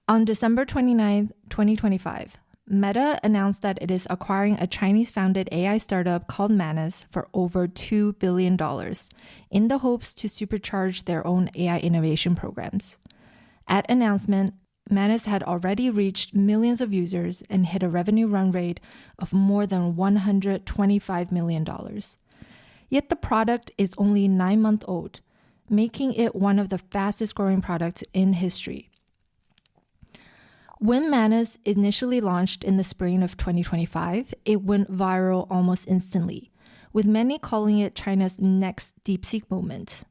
On December 29th, 2025, Meta announced that it is acquiring a Chinese-founded AI startup called Manus for over $2 billion in the hopes to supercharge their own AI innovation programs. At announcement, Manus had already reached millions of users and hit a revenue run rate of more than $125 million. Yet the product is only 9 months old, making it one of the fastest growing products in history. When Manus initially launched in the spring of 2025, it went viral almost instantly, with many calling it China's next DeepSeek moment.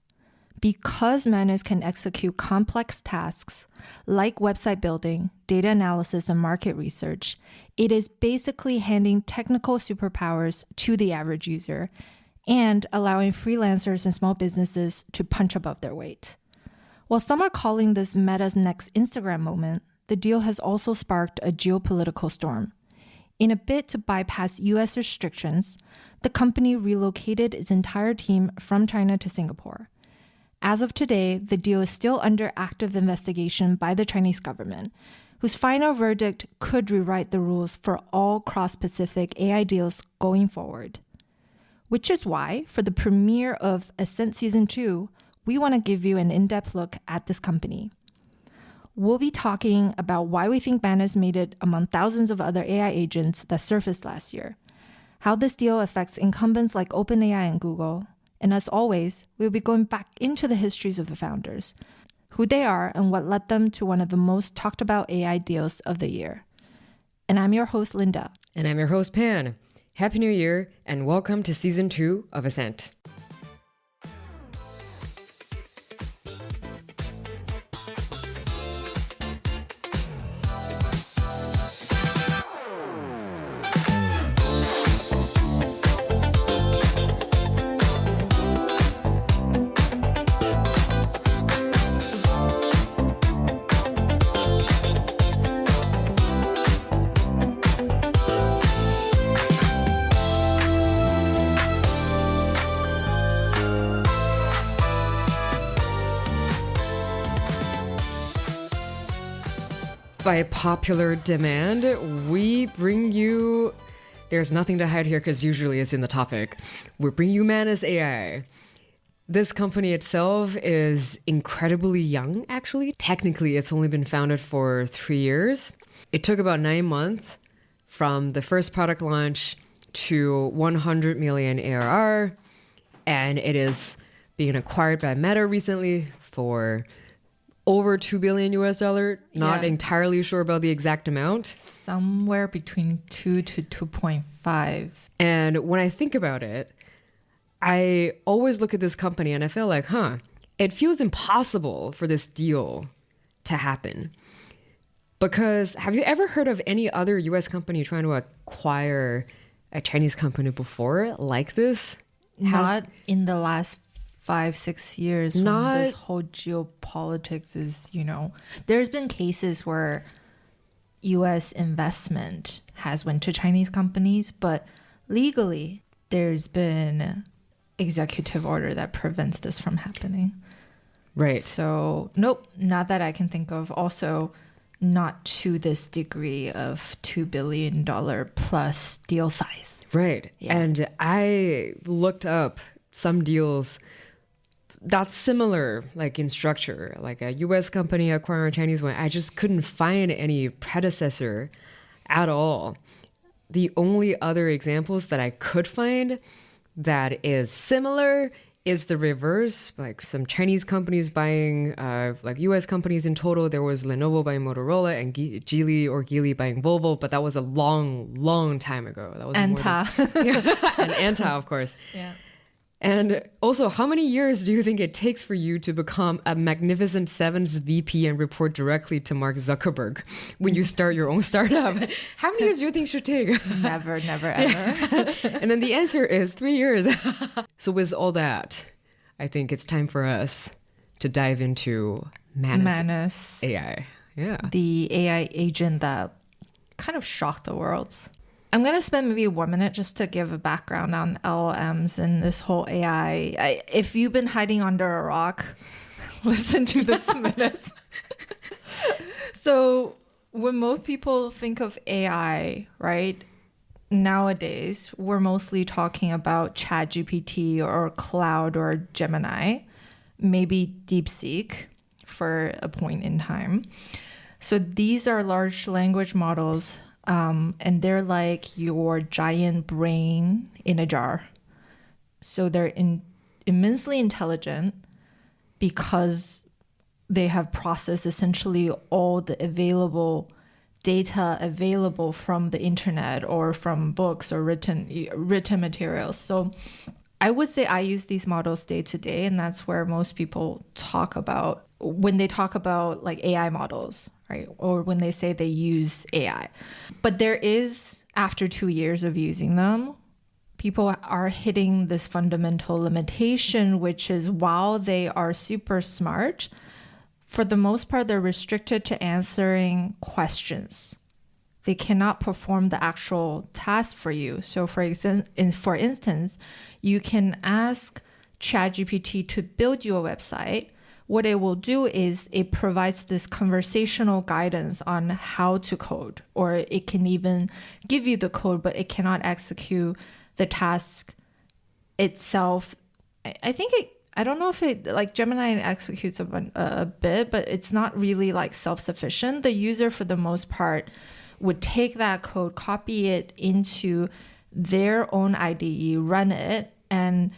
Because Manus can execute complex tasks like website building, data analysis, and market research, it is basically handing technical superpowers to the average user and allowing freelancers and small businesses to punch above their weight. While some are calling this Meta's next Instagram moment, the deal has also sparked a geopolitical storm. In a bid to bypass US restrictions, the company relocated its entire team from China to Singapore. As of today, the deal is still under active investigation by the Chinese government, whose final verdict could rewrite the rules for all cross-Pacific AI deals going forward. Which is why, for the premiere of Ascent Season 2, we want to give you an in-depth look at this company. We'll be talking about why we think Manus made it among thousands of other AI agents that surfaced last year, how this deal affects incumbents like OpenAI and Google, and as always, we'll be going back into the histories of the founders, who they are and what led them to one of the most talked about AI deals of the year. And I'm your host, Linda. And I'm your host, Pan. Happy New Year, and welcome to Season 2 of Ascent. By popular demand, we bring you... There's nothing to hide here because usually it's in the topic. We bring you Manus AI. This company itself is incredibly young, actually. Technically, it's only been founded for 3 years. It took about 9 months from the first product launch to 100 million ARR, and it is being acquired by Meta recently for over $2 billion US. Not entirely sure about the exact amount. Somewhere between 2 to 2.5. And when I think about it, I always look at this company and I feel like, it feels impossible for this deal to happen. Because have you ever heard of any other US company trying to acquire a Chinese company before like this? Not in the last 5-6 years when this whole geopolitics is, there's been cases where US investment has went to Chinese companies, but legally there's been executive order that prevents this from happening. Right. So, nope, not that I can think of. Also, not to this degree of $2 billion plus deal size. Right. Yeah. And I looked up some deals that's similar, like in structure, like a US company acquiring a Chinese one. I just couldn't find any predecessor at all. The only other examples that I could find that is similar is the reverse, like some Chinese companies buying, like US companies in total. There was Lenovo buying Motorola and Geely buying Volvo, but that was a long, long time ago. That was Anta. And Anta, of course. Yeah. And also, how many years do you think it takes for you to become a Magnificent Seven's VP and report directly to Mark Zuckerberg when you start your own startup? How many years do you think it should take? Never, ever. And then the answer is 3 years. So with all that, I think it's time for us to dive into Manus AI. Yeah. The AI agent that kind of shocked the world. I'm going to spend maybe 1 minute just to give a background on LLMs and this whole AI. If you've been hiding under a rock, listen to this minute. So when most people think of AI, right, nowadays, we're mostly talking about ChatGPT or Cloud or Gemini, maybe DeepSeek for a point in time. So these are large language models, and they're like your giant brain in a jar. So they're immensely intelligent because they have processed essentially all the available data available from the internet or from books or written materials. So I would say I use these models day to day, and that's where most people talk about when they talk about like AI models, right? Or when they say they use AI. But there is, after 2 years of using them, people are hitting this fundamental limitation, which is while they are super smart, for the most part, they're restricted to answering questions. They cannot perform the actual task for you. So for instance, you can ask ChatGPT to build you a website. What it will do is it provides this conversational guidance on how to code, or it can even give you the code, but it cannot execute the task itself. I don't know if it, like Gemini executes a bit, but it's not really like self-sufficient. The user, for the most part, would take that code, copy it into their own IDE, run it, and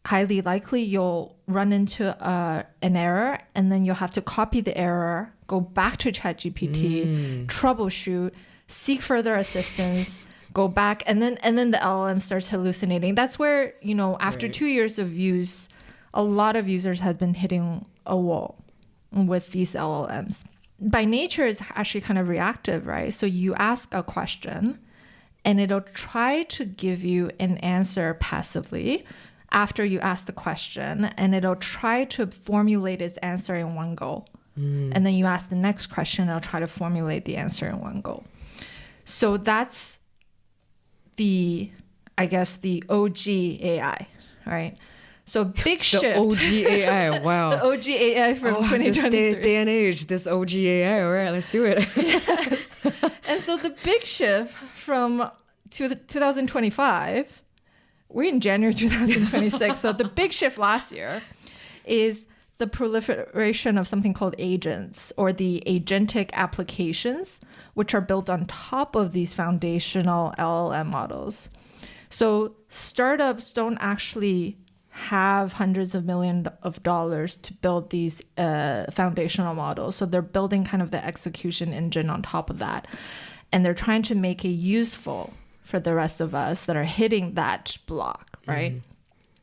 highly likely you'll run into an error, and then you'll have to copy the error, go back to ChatGPT, troubleshoot, seek further assistance, go back, and then the LLM starts hallucinating. That's where, after 2 years of use, a lot of users have been hitting a wall with these LLMs. By nature, it's actually kind of reactive, right? So you ask a question and it'll try to give you an answer passively after you ask the question, and it'll try to formulate its answer in one go. And then you ask the next question, it'll try to formulate the answer in one go. So that's the OG AI, right? So big shift. The OG AI, wow. The OG AI from 2023. This day and age, this OG AI, all right, let's do it. Yes. And so the big shift from 2025, we're in January 2026. So the big shift last year is the proliferation of something called agents, or the agentic applications, which are built on top of these foundational LLM models. So startups don't actually have hundreds of millions of dollars to build these foundational models. So they're building kind of the execution engine on top of that. And they're trying to make it useful for the rest of us that are hitting that block, right?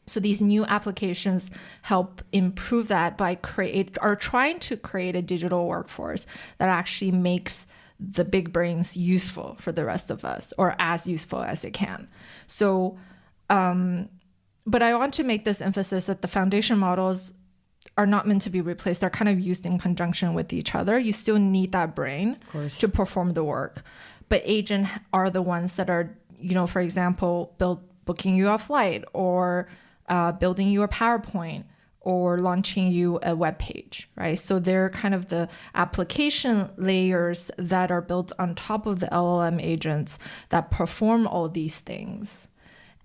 So these new applications help improve that by trying to create a digital workforce that actually makes the big brains useful for the rest of us, or as useful as it can. So, but I want to make this emphasis that the foundation models are not meant to be replaced. They're kind of used in conjunction with each other. You still need that brain to perform the work. But agents are the ones that are, for example, booking you a flight, or building you a PowerPoint, or launching you a web page, right? So they're kind of the application layers that are built on top of the LLM agents that perform all these things.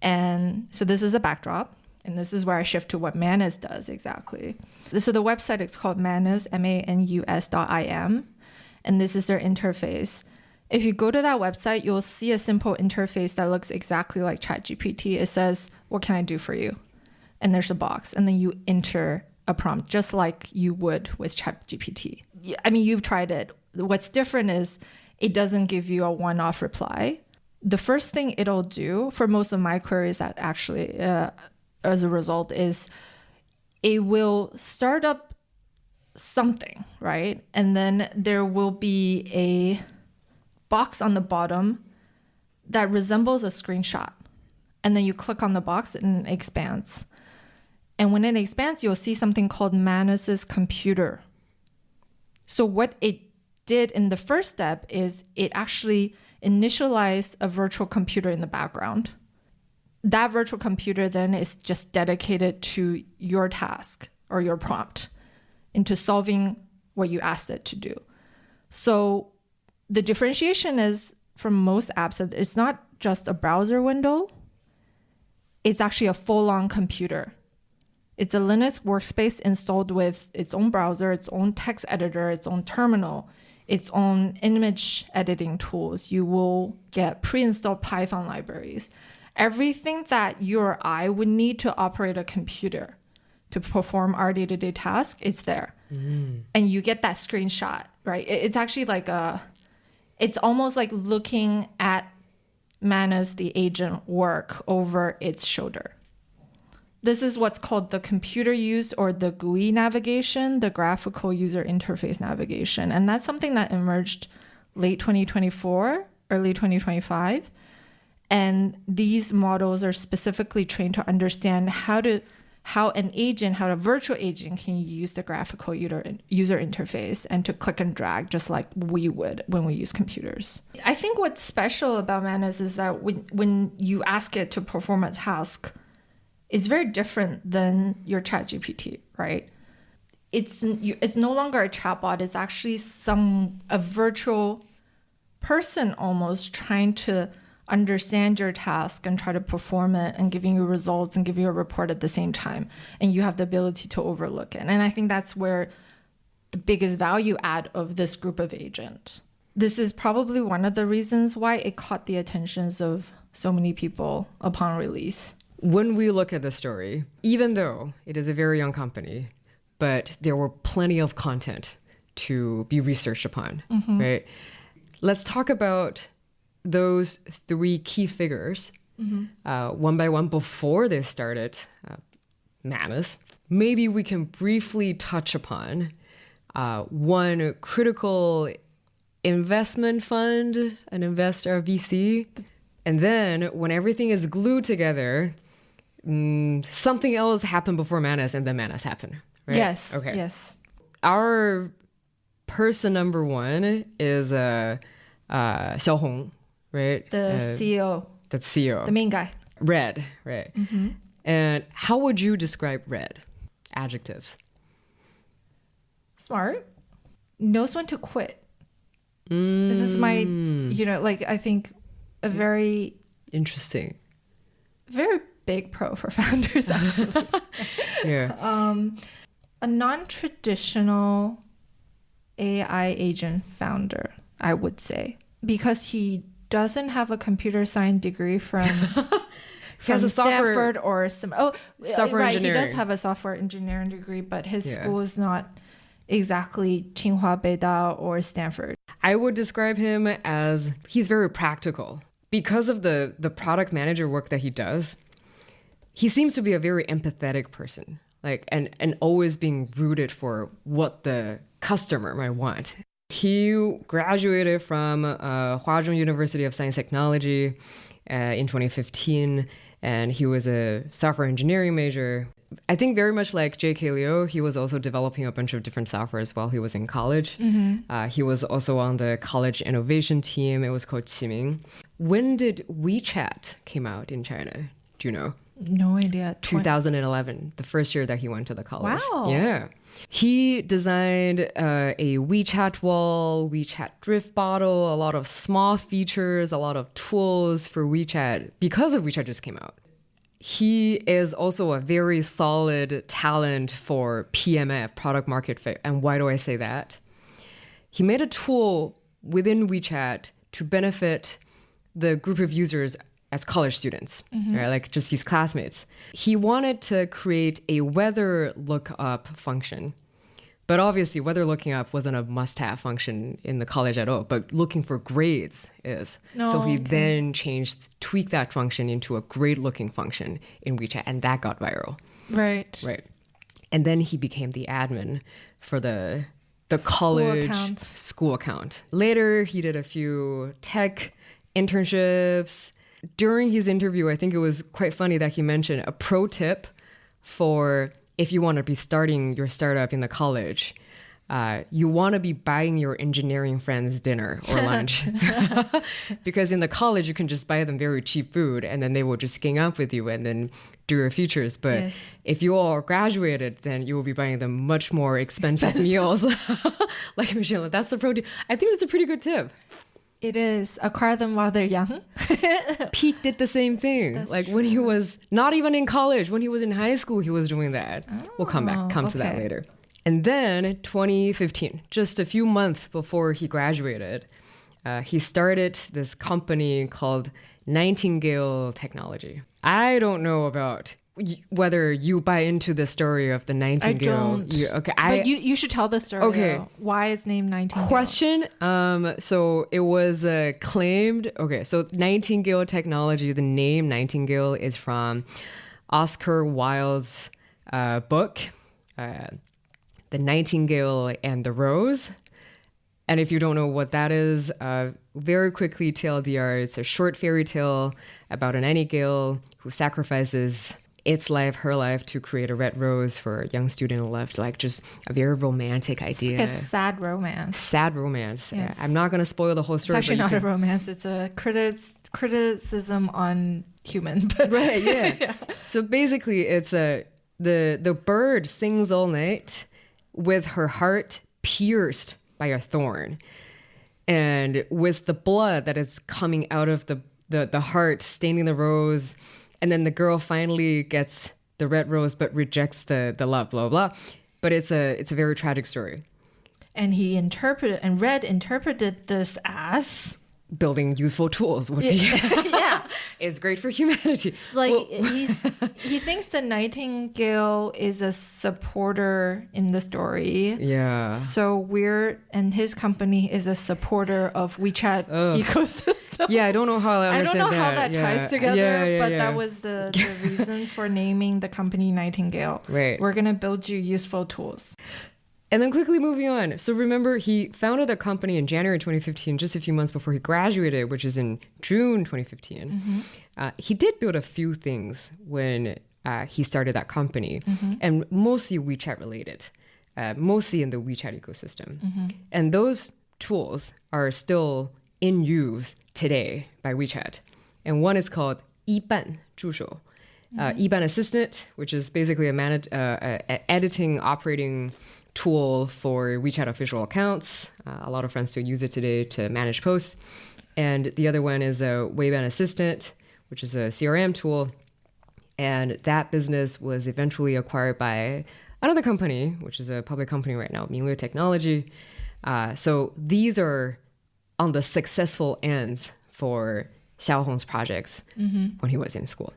And so this is a backdrop, and this is where I shift to what Manus does exactly. So the website is called Manus, manus.im, and this is their interface. If you go to that website, you'll see a simple interface that looks exactly like ChatGPT. It says, "What can I do for you?" And there's a box, and then you enter a prompt just like you would with ChatGPT. I mean, you've tried it. What's different is it doesn't give you a one-off reply. The first thing it'll do for most of my queries, that actually, as a result, is it will start up something, right? And then there will be a box on the bottom that resembles a screenshot. And then you click on the box and it expands. And when it expands, you'll see something called Manus's computer. So what it did in the first step is it actually initialized a virtual computer in the background. That virtual computer then is just dedicated to your task or your prompt, into solving what you asked it to do. So the differentiation is from most apps that it's not just a browser window. It's actually a full-on computer. It's a Linux workspace installed with its own browser, its own text editor, its own terminal, its own image editing tools. You will get pre-installed Python libraries. Everything that you or I would need to operate a computer to perform our day-to-day task is there. And you get that screenshot, right? It's actually like it's almost like looking at Manus the agent work over its shoulder. This is what's called the computer use or the GUI navigation, the graphical user interface navigation. And that's something that emerged late 2024, early 2025. And these models are specifically trained to understand how a virtual agent can use the graphical user interface and to click and drag just like we would when we use computers. I think what's special about Manus is that when you ask it to perform a task, it's very different than your ChatGPT, right? It's no longer a chatbot. It's actually a virtual person almost trying to understand your task and try to perform it and giving you results and giving you a report at the same time. And you have the ability to overlook it. And I think that's where the biggest value add of this group of agent. This is probably one of the reasons why it caught the attentions of so many people upon release. When we look at the story, even though it is a very young company, but there were plenty of content to be researched upon, right? Let's talk about those three key figures one by one before they started Manus. Maybe we can briefly touch upon one critical investment fund, an investor, VC. And then when everything is glued together, something else happened before Manus and then Manus happened, right? Yes. Okay. Yes. Our person number one is XIAO, right? The CEO. That's CEO. The main guy. Red, right? And how would you describe Red? Adjectives. Smart. Knows when to quit. This is my, I think a very interesting, very big pro for founders, actually. Yeah. A non-traditional AI agent founder, I would say, because he doesn't have a computer science degree from Stanford or some. Software engineering. He does have a software engineering degree, but his school is not exactly Tsinghua, Beida, or Stanford. I would describe him as he's very practical. Because of the product manager work that he does, he seems to be a very empathetic person, like and always being rooted for what the customer might want. He graduated from Huazhong University of Science Technology in 2015, and he was a software engineering major. I think very much like J.K. Liu, he was also developing a bunch of different softwares while he was in college. He was also on the college innovation team. It was called Qiming. When did WeChat came out in China? Do you know? No idea. 2011, the first year that he went to the college. Wow. Yeah. He designed a WeChat wall, WeChat drift bottle, a lot of small features, a lot of tools for WeChat because of WeChat just came out. He is also a very solid talent for PMF, product market fit. And why do I say that? He made a tool within WeChat to benefit the group of users as college students, right? Like just his classmates. He wanted to create a weather lookup function. But obviously, weather looking up wasn't a must-have function in the college at all, but looking for grades is. So he then tweaked that function into a grade-looking function in WeChat, and that got viral. Right. Right. And then he became the admin for the college school account. Later, he did a few tech internships. During his interview, I think it was quite funny that he mentioned a pro tip for if you want to be starting your startup in the college. you want to be buying your engineering friends dinner or lunch. Because in the college, you can just buy them very cheap food and then they will just gang up with you and then do your features. But if you all graduated, then you will be buying them much more expensive meals. Like Michelle, that's the pro tip. I think that's a pretty good tip. It is. Acquire them while they're young. Peak did the same thing. That's like true. When he was not even in college, when he was in high school, he was doing that. We'll come to that later. And then 2015, just a few months before he graduated, he started this company called Nightingale Technology. I don't know about whether you buy into the story of the Nightingale. I don't. But you should tell the story. Okay. Though. Why it's named Nightingale. Question. So it was claimed. Okay. So Nightingale Technology, the name Nightingale is from Oscar Wilde's book, The Nightingale and the Rose. And if you don't know what that is, very quickly TLDR, it's a short fairy tale about a nightingale who sacrifices its life, her life, to create a red rose for a young student left. Like just a very romantic idea. It's like a sad romance. Sad romance. Yes. I'm not going to spoil the whole story. It's actually not a romance. It's a criticism on human. Right, yeah. So basically, it's the bird sings all night with her heart pierced by a thorn. And with the blood that is coming out of the heart staining the rose, and then the girl finally gets the red rose but rejects the love, blah, blah. But it's a very tragic story. And Red interpreted this as building useful tools would be is great for humanity. Like he thinks the nightingale is a supporter in the story. Yeah. So and his company is a supporter of WeChat ecosystem. Yeah, I don't know how I understand that. how that ties together, but that was the reason for naming the company Nightingale. Right. We're gonna build you useful tools. And then quickly moving on. So remember, he founded the company in January 2015, just a few months before he graduated, which is in June 2015. Mm-hmm. He did build a few things when he started that company, and mostly WeChat related, mostly in the WeChat ecosystem. Mm-hmm. And those tools are still in use today by WeChat. And one is called 一半助手. 一半 Assistant, which is basically a editing operating tool for WeChat official accounts. A lot of friends still use it today to manage posts. And the other one is a Weiban Assistant, which is a CRM tool. And that business was eventually acquired by another company, which is a public company right now, Minglu Technology. So these are on the successful ends for Xiaohong's projects when he was in school,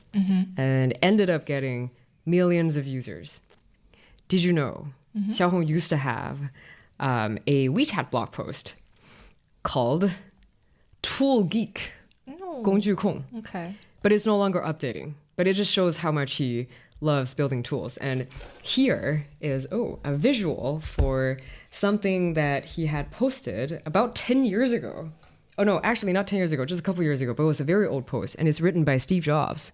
and ended up getting millions of users. Did you know Xiaohong used to have a WeChat blog post called Tool Geek, 工具控. Okay. But it's no longer updating. But it just shows how much he loves building tools. And here is a visual for something that he had posted about 10 years ago. Oh no, actually not 10 years ago, just a couple years ago, but it was a very old post, and it's written by Steve Jobs.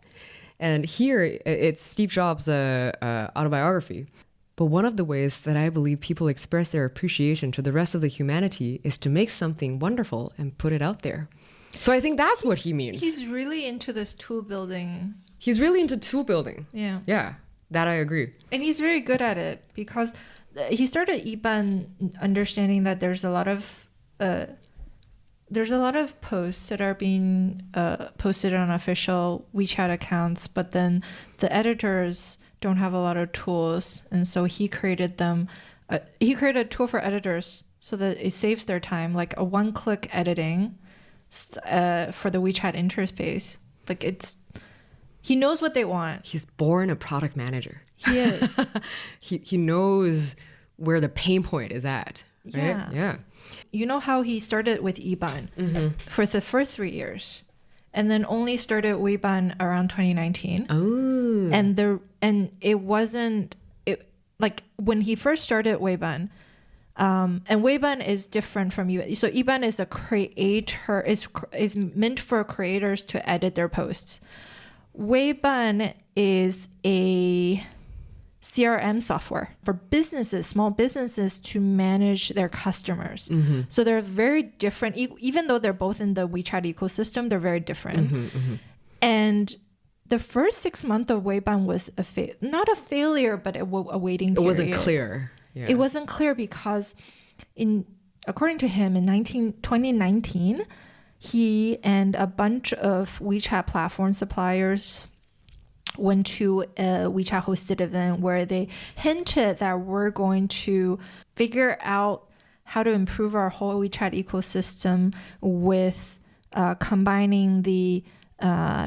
And here it's Steve Jobs' autobiography. But one of the ways that I believe people express their appreciation to the rest of the humanity is to make something wonderful and put it out there. So I think that's what he means. He's really into this tool building. He's really into tool building. Yeah. Yeah, that I agree. And he's very good at it because he started Iban understanding that there's a lot of posts that are being posted on official WeChat accounts, but then the editors don't have a lot of tools, and so he created them. He created a tool for editors so that it saves their time, like a one-click editing for the WeChat interface. Like he knows what they want. He's born a product manager. He is. he knows where the pain point is at. Right? Yeah. You know how he started with Iban for the first 3 years, and then only started Weiban around 2019. Oh. And it wasn't like when he first started Weiban. And Weiban is different from Iban. So Iban is a creator, is meant for creators to edit their posts. Weiban is CRM software for businesses, small businesses, to manage their customers. So they're very different. Even though they're both in the WeChat ecosystem, they're very different. And the first 6 months of Weiban was not a failure, but a waiting period. It wasn't clear. Yeah. It wasn't clear because according to him, in 2019, he and a bunch of WeChat platform suppliers went to a WeChat hosted event where they hinted that we're going to figure out how to improve our whole WeChat ecosystem with combining the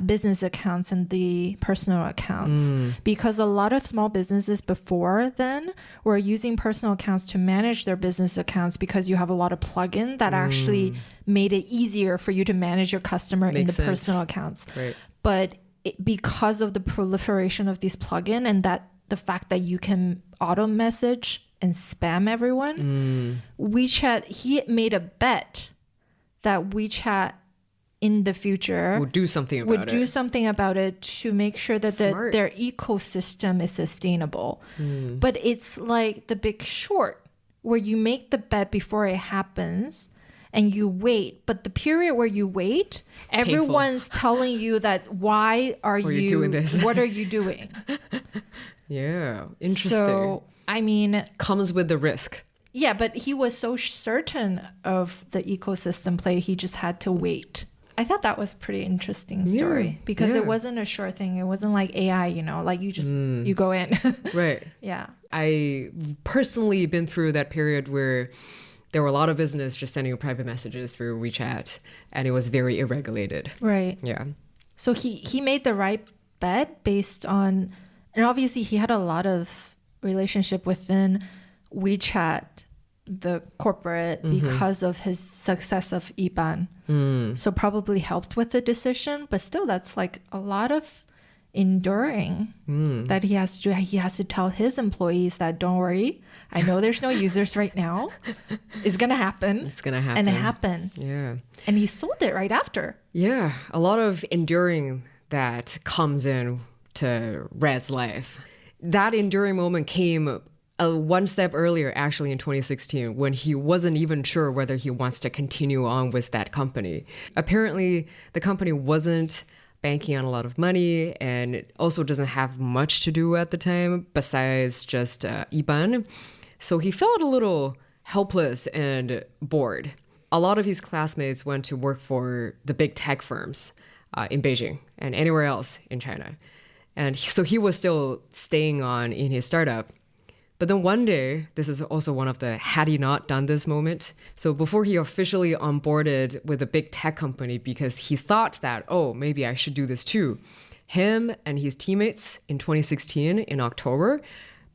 business accounts and the personal accounts, because a lot of small businesses before then were using personal accounts to manage their business accounts because you have a lot of plugin that actually made it easier for you to manage your customer in the personal accounts. Right. But because of the proliferation of these plugin and that the fact that you can auto message and spam everyone, WeChat, he made a bet that WeChat in the future would do something about it to make sure that their ecosystem is sustainable. But it's like The Big Short, where you make the bet before it happens and you wait. But the period where you wait, everyone's telling you that, why are you doing this? What are you doing? Yeah, interesting. So, I mean, comes with the risk. Yeah, but he was so certain of the ecosystem play, he just had to wait. I thought that was a pretty interesting story because it wasn't a sure thing. It wasn't like AI, like you just, you go in. Right. Yeah. I personally been through that period where there were a lot of business just sending private messages through WeChat and it was very irregulated. Right. Yeah. So he made the right bet based on, and obviously he had a lot of relationship within WeChat, the corporate, because of his success of Iban. So probably helped with the decision, but still that's like a lot of enduring that he has to do. He has to tell his employees that, don't worry, I know there's no users right now. It's gonna happen. It's gonna happen. And it happened. Yeah. And he sold it right after. Yeah. A lot of enduring that comes in to Red's life. That enduring moment came one step earlier, actually, in 2016, when he wasn't even sure whether he wants to continue on with that company. Apparently, the company wasn't banking on a lot of money and it also doesn't have much to do at the time besides just Iban. So he felt a little helpless and bored. A lot of his classmates went to work for the big tech firms in Beijing and anywhere else in China. And so he was still staying on in his startup. But then one day, this is also one of the had he not done this moment. So before he officially onboarded with a big tech company because he thought that, oh, maybe I should do this too, him and his teammates in 2016 in October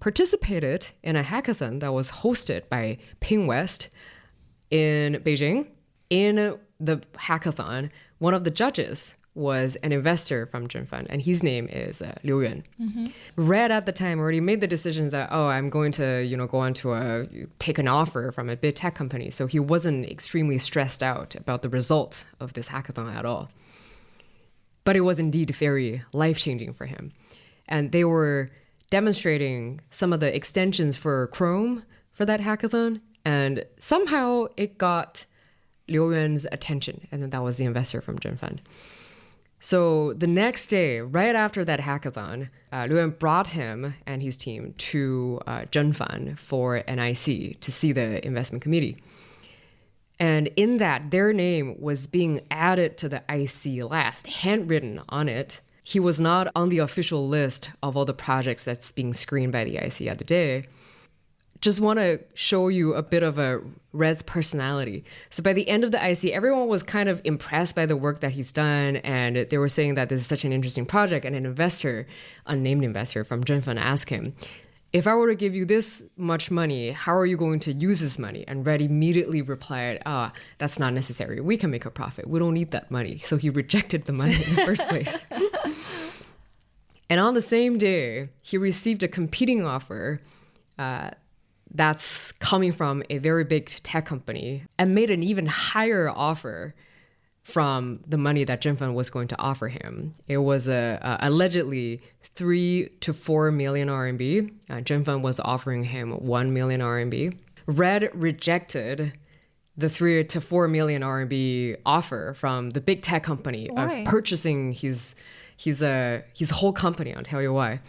participated in a hackathon that was hosted by Ping West in Beijing. In the hackathon, one of the judges was an investor from ZhenFund, and his name is Liu Yuan. Red at the time already made the decision that, oh, I'm going to, go on to take an offer from a big tech company. So he wasn't extremely stressed out about the result of this hackathon at all. But it was indeed very life-changing for him. And they were demonstrating some of the extensions for Chrome for that hackathon, and somehow it got Liu Yuan's attention, and then that was the investor from ZhenFund. So the next day, right after that hackathon, Liu Yuan brought him and his team to ZhenFund for an IC to see the investment committee. And in that, their name was being added to the IC last, handwritten on it. He was not on the official list of all the projects that's being screened by the IC at the day. Just want to show you a bit of a Red's personality. So by the end of the IC, everyone was kind of impressed by the work that he's done, and they were saying that this is such an interesting project. And an investor, unnamed investor from ZhenFund, asked him, if I were to give you this much money, how are you going to use this money? And Red immediately replied, that's not necessary. We can make a profit. We don't need that money. So he rejected the money in the first place. And on the same day, he received a competing offer that's coming from a very big tech company and made an even higher offer from the money that ZhenFund was going to offer him. It was allegedly 3 to 4 million RMB. ZhenFund was offering him 1 million RMB. Red rejected the 3 to 4 million RMB offer from the big tech company of purchasing his whole company. I'll tell you why.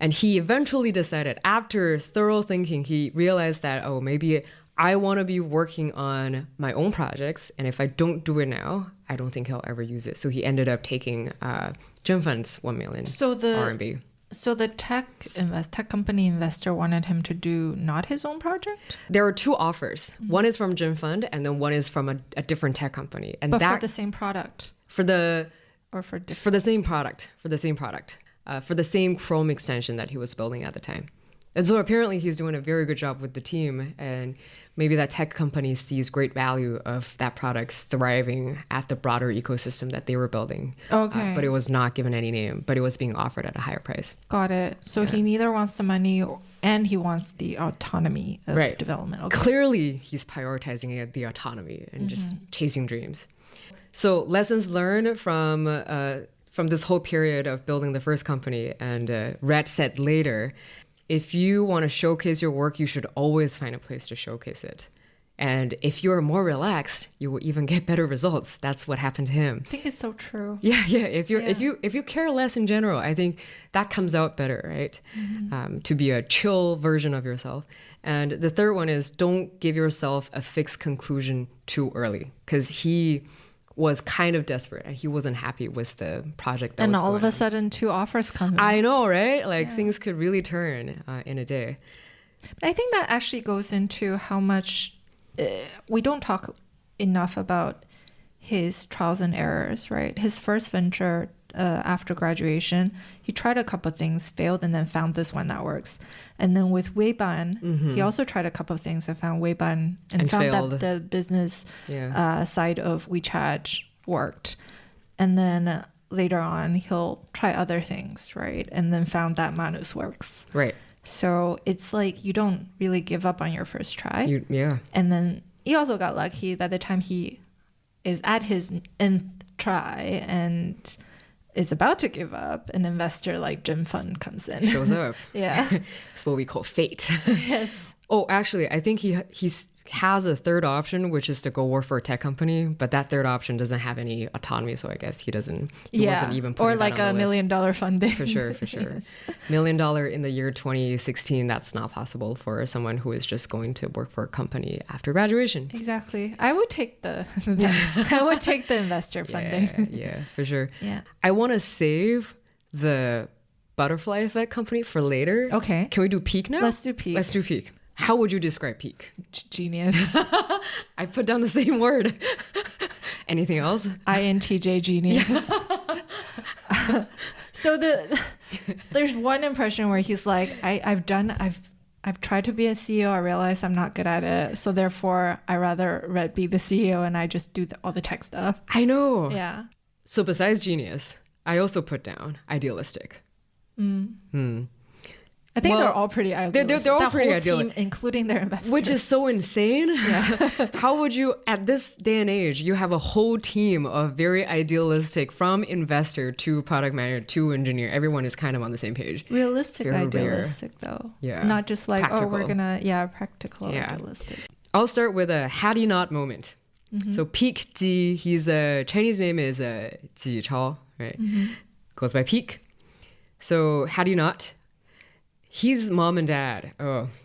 And he eventually decided, after thorough thinking, he realized that, oh, maybe I want to be working on my own projects. And if I don't do it now, I don't think he'll ever use it. So he ended up taking ZhenFund's 1 million RMB. So the tech company investor wanted him to do not his own project? There are two offers. One is from ZhenFund, and then one is from a different tech company. And but for the same product? For the same product. For the same Chrome extension that he was building at the time. And so apparently he's doing a very good job with the team, and maybe that tech company sees great value of that product thriving at the broader ecosystem that they were building. Okay. But it was not given any name, but it was being offered at a higher price. Got it. So he neither wants the money and he wants the autonomy of development. Okay. Clearly, he's prioritizing the autonomy and just chasing dreams. So lessons learned from this whole period of building the first company, and Red said later, if you want to showcase your work, you should always find a place to showcase it. And if you're more relaxed, you will even get better results. That's what happened to him. I think it's so true. Yeah. If you care less in general, I think that comes out better, right? To be a chill version of yourself. And the third one is, don't give yourself a fixed conclusion too early, because he was kind of desperate and he wasn't happy with the project that was going on. And all of a sudden 2 offers come in. I know, right? Things could really turn in a day. But I think that actually goes into how much we don't talk enough about his trials and errors, right? His first venture after graduation, he tried a couple of things, failed, and then found this one that works. And then with Weiban, he also tried a couple of things and found Weiban and found failed. That the business side of WeChat worked. And then later on, he'll try other things, right? And then found that Manus works. Right. So it's like you don't really give up on your first try. Yeah. And then he also got lucky that the time he is at his nth try and is about to give up, an investor like ZhenFund comes in. Shows up. Yeah. It's what we call fate. Yes. Oh, actually, I think he has a third option, which is to go work for a tech company, but that third option doesn't have any autonomy, so I guess he wasn't even putting or like that on $1 million funding. For sure. Yes. $1 million in the year 2016, that's not possible for someone who is just going to work for a company after graduation. Exactly. I would take the investor funding. Yeah, for sure. Yeah. I want to save the butterfly effect company for later. Okay. Can we do Peak now? Let's do Peak. How would you describe Peak? Genius. I put down the same word. Anything else? INTJ genius. So there's one impression where he's like, I've tried to be a CEO. I realize I'm not good at it. So therefore, I rather be the CEO and I just do all the tech stuff. I know. Yeah. So besides genius, I also put down idealistic. I think they're all pretty idealistic. They're all pretty idealistic. Team, including their investors. Which is so insane. Yeah. How would you, at this day and age, you have a whole team of very idealistic, from investor to product manager to engineer. Everyone is kind of on the same page. Realistic idealistic, though. Yeah. Not just like, practical. We're going to, practical idealistic. I'll start with a had he not moment. So Peak Ji, his Chinese name is ZHANG, right? Goes by Peak. So had he not... His mom and dad,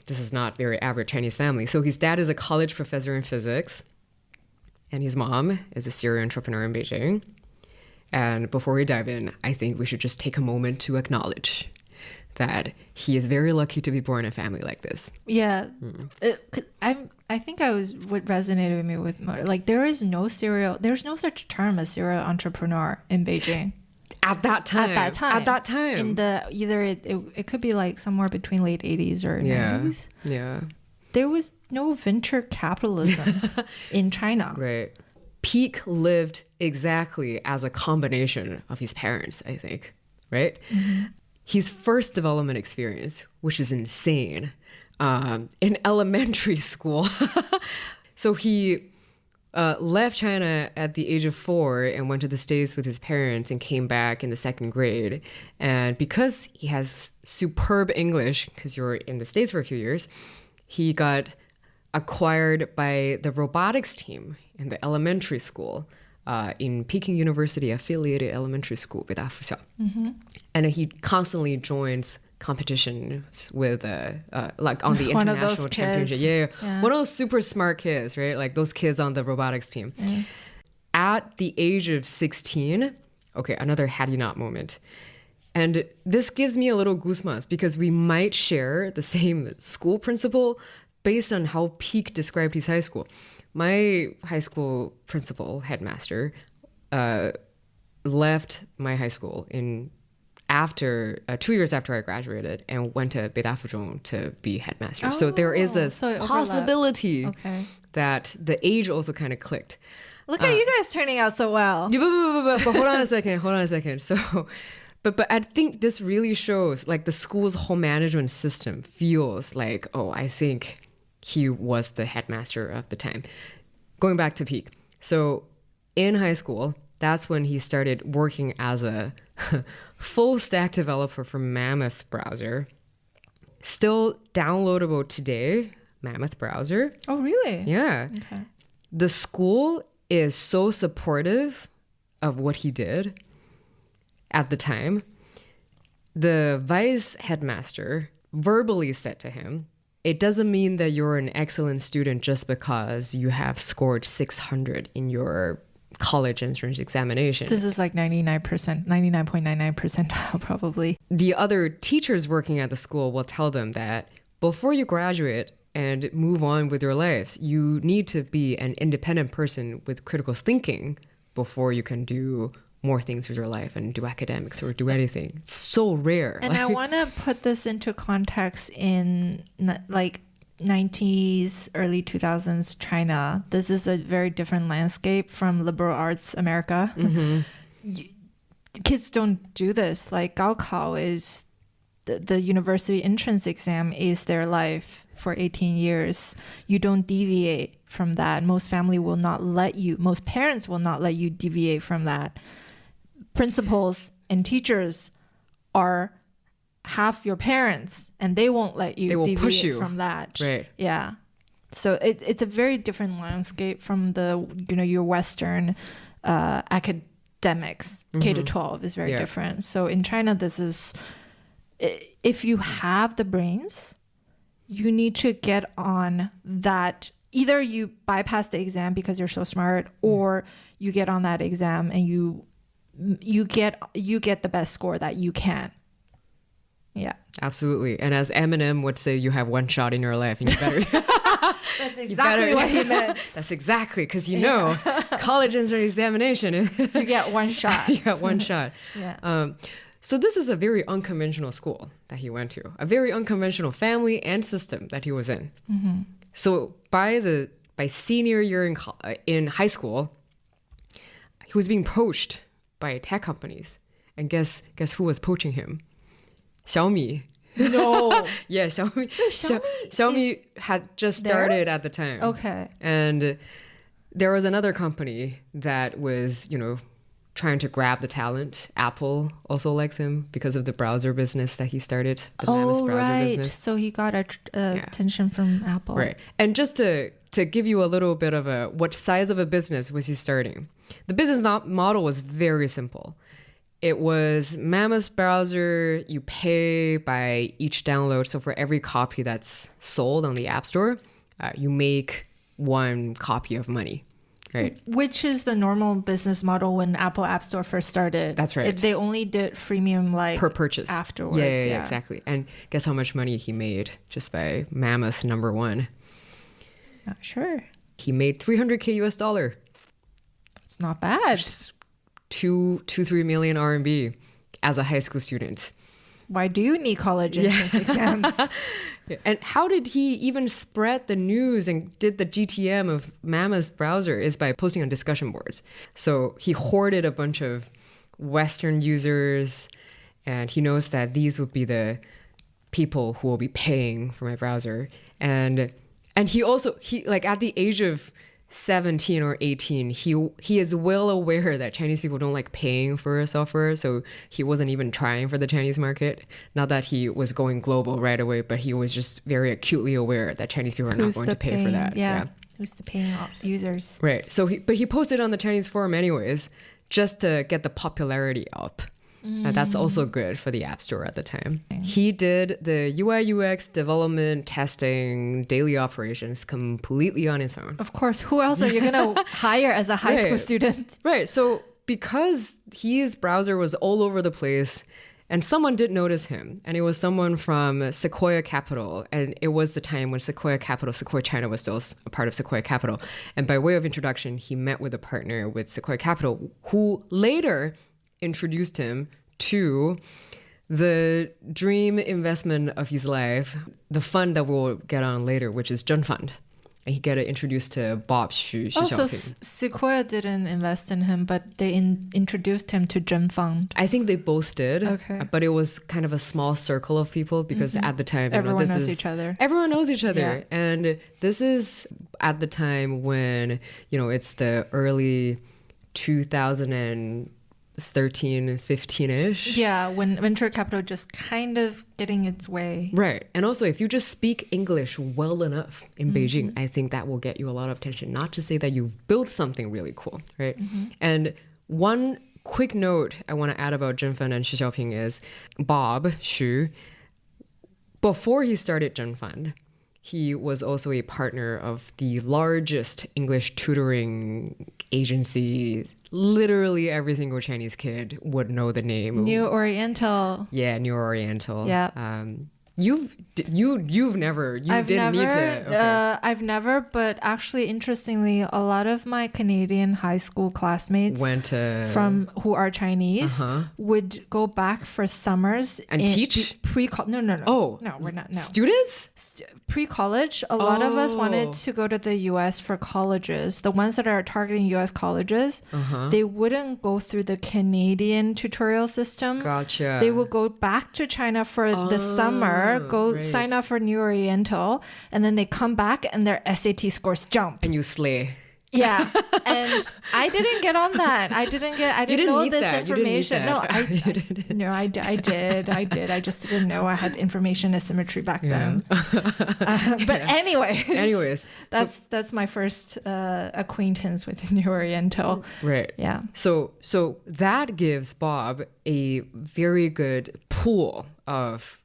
this is not very average Chinese family. So his dad is a college professor in physics, and his mom is a serial entrepreneur in Beijing. And before we dive in, I think we should just take a moment to acknowledge that he is very lucky to be born in a family like this. Yeah. I think what resonated with me with like there's no such term as serial entrepreneur in Beijing. At that time. In it could be like somewhere between late 80s or 90s. Yeah. There was no venture capitalism in China. Right. Peak lived exactly as a combination of his parents, I think. Right? His first development experience, which is insane, in elementary school. So he left China at the age of 4 and went to the States with his parents and came back in the 2nd grade. And because he has superb English, because you're in the States for a few years, he got acquired by the robotics team in the elementary school in Peking University affiliated elementary school with Afuxiao. And he constantly joins competitions with like on the One of international those championship. kids. Yeah. One of those super smart kids, right? Like those kids on the robotics team. Yes. At the age of 16, okay, another had you not moment. And this gives me a little goosebumps because we might share the same school principal based on how Peak described his high school. My high school principal, headmaster, left my high school after 2 years after I graduated and went to Beidafuzhong to be headmaster. So there is a possibility that the age also kind of clicked. Look at you guys turning out so well. But hold on a second. So, but I think this really shows like the school's whole management system feels like, oh, I think he was the headmaster of the time. Going back to Peak. So in high school, that's when he started working as a full stack developer for Mammoth browser. Still downloadable today, Mammoth browser. Oh, really? Yeah. Okay. The school is so supportive of what he did at the time. The vice headmaster verbally said to him, it doesn't mean that you're an excellent student just because you have scored 600 in your college entrance examination. This is like 99.99 percentile probably. The other teachers working at the school will tell them that before you graduate and move on with your lives, you need to be an independent person with critical thinking before you can do more things with your life and do academics or do anything. It's so rare. And I want to put this into context in like 90s, early 2000s China. This is a very different landscape from liberal arts America. Kids don't do this. Like Gaokao is the university entrance exam is their life for 18 years. You don't deviate from that. Most parents will not let you deviate from that. Principals and teachers are half your parents and they won't let you deviate push you from that. Right. Yeah. So it's a very different landscape from the, your Western academics. K to 12 is very different. So in China, this is, if you have the brains, you need to get on that. Either you bypass the exam because you're so smart, or you get on that exam and you get the best score that you can. Yeah, absolutely. And as Eminem would say, you have one shot in your life and you better. That's exactly what he meant. That's exactly, because college entrance examination. You get one shot. You got one shot. Yeah. So this is a very unconventional school that he went to, a very unconventional family and system that he was in. So by senior year in high school, he was being poached by tech companies. And guess who was poaching him? Xiaomi. No. Yeah, Xiaomi. Xiaomi had just started at the time. Okay. And there was another company that was, trying to grab the talent. Apple also likes him because of the browser business that he started. The Manus browser business. So he got attention from Apple. Right. And just to give you a little bit of what size of a business was he starting? The business model was very simple. It was Mammoth browser, you pay by each download. So for every copy that's sold on the App Store, you make one copy of money, right? Which is the normal business model when Apple App Store first started. That's right. They only did freemium per purchase afterwards. Yeah, exactly. And guess how much money he made just by Mammoth #1? Not sure. He made $300K US. It's not bad. 3 million RMB as a high school student. Why do you need college entrance exams? And how did he even spread the news and did the GTM of Mammoth browser is by posting on discussion boards. So he hoarded a bunch of Western users, and he knows that these would be the people who will be paying for my browser. And he like at the age of 17 or 18, he is well aware that Chinese people don't like paying for software, so he wasn't even trying for the Chinese market. Not that he was going global right away, but he was just very acutely aware that Chinese people are not going to pay for that. Yeah. Who's the paying users? Right. So he posted on the Chinese forum anyways, just to get the popularity up. That's also good for the App Store at the time. He did the UI UX development, testing, daily operations completely on his own. Of course. Who else are you going to hire as a high school student? Right. So because his browser was all over the place, and someone did notice him, and it was someone from Sequoia Capital, and it was the time when Sequoia China was still a part of Sequoia Capital. And by way of introduction, he met with a partner with Sequoia Capital, who later introduced him to the dream investment of his life, the fund that we'll get on later, which is ZhenFund. And he got introduced to Bob Xu. So Sequoia didn't invest in him, but they introduced him to ZhenFund. I think they both did. Okay. But it was kind of a small circle of people because at the time, everyone knows each other. Everyone knows each other. Yeah. And this is at the time when, it's the early 2013, 15-ish. Yeah, when venture capital just kind of getting its way. Right. And also, if you just speak English well enough in Beijing, I think that will get you a lot of attention. Not to say that you've built something really cool, right? And one quick note I want to add about ZhenFund and Xu Xiaoping is Bob Xu, before he started ZhenFund, he was also a partner of the largest English tutoring agency. Literally every single Chinese kid would know the name. New Oriental. Yeah, New Oriental. Yeah. You've never. Need to. Okay. I've never, but actually, interestingly, a lot of my Canadian high school classmates went to who are Chinese would go back for summers and teach No. Oh, no, we're not. No students. Pre-college, a lot of us wanted to go to the U.S. for colleges. The ones that are targeting U.S. colleges, they wouldn't go through the Canadian tutorial system. Gotcha. They would go back to China for the summer, sign up for New Oriental, and then they come back and their SAT scores jump. And you slay. Yeah, and I didn't get on that. I didn't know this information. No, I did. I just didn't know I had information asymmetry back then. But anyways, that's my first acquaintance with New Oriental. Right. Yeah. So that gives Bob a very good pool of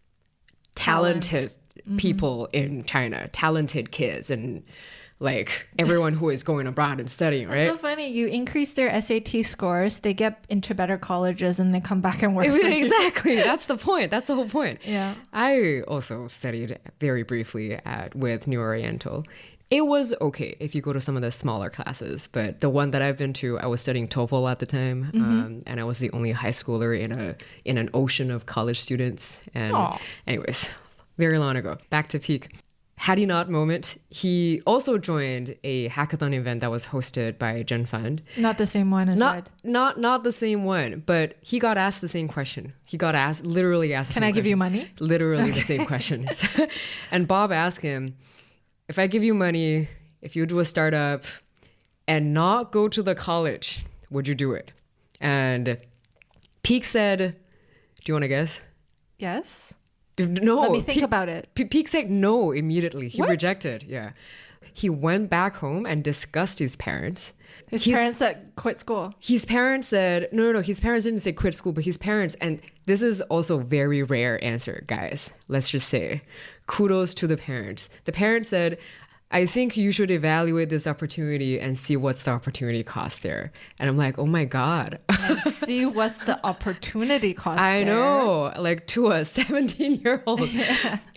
talented people in China, talented kids, and like everyone who is going abroad and studying, right? It's so funny. You increase their SAT scores, they get into better colleges, and they come back and work. Exactly. That's the point. That's the whole point. Yeah. I also studied very briefly with New Oriental. It was okay if you go to some of the smaller classes, but the one that I've been to, I was studying TOEFL at the time, and I was the only high schooler in an ocean of college students. And anyways, very long ago. Back to Peak. Had he not moment, he also joined a hackathon event that was hosted by ZhenFund. Not the same one as Red. Not the same one, but he got asked the same question. He got literally asked. Can I give you money? Literally the same question. And Bob asked him, if I give you money, if you do a startup and not go to the college, would you do it? And Peak said, do you want to guess? Yes. No. Let me think about it. Peak said no immediately. He What? rejected. Yeah. He went back home and discussed his parents. His parents said quit school. His parents said, no. His parents didn't say quit school, but his parents, and this is also very rare answer, guys. Let's just say, kudos to the parents. The parents said, I think you should evaluate this opportunity and see what's the opportunity cost there. And I'm like, oh my God. And see what's the opportunity cost I there. know, like to a 17-year-old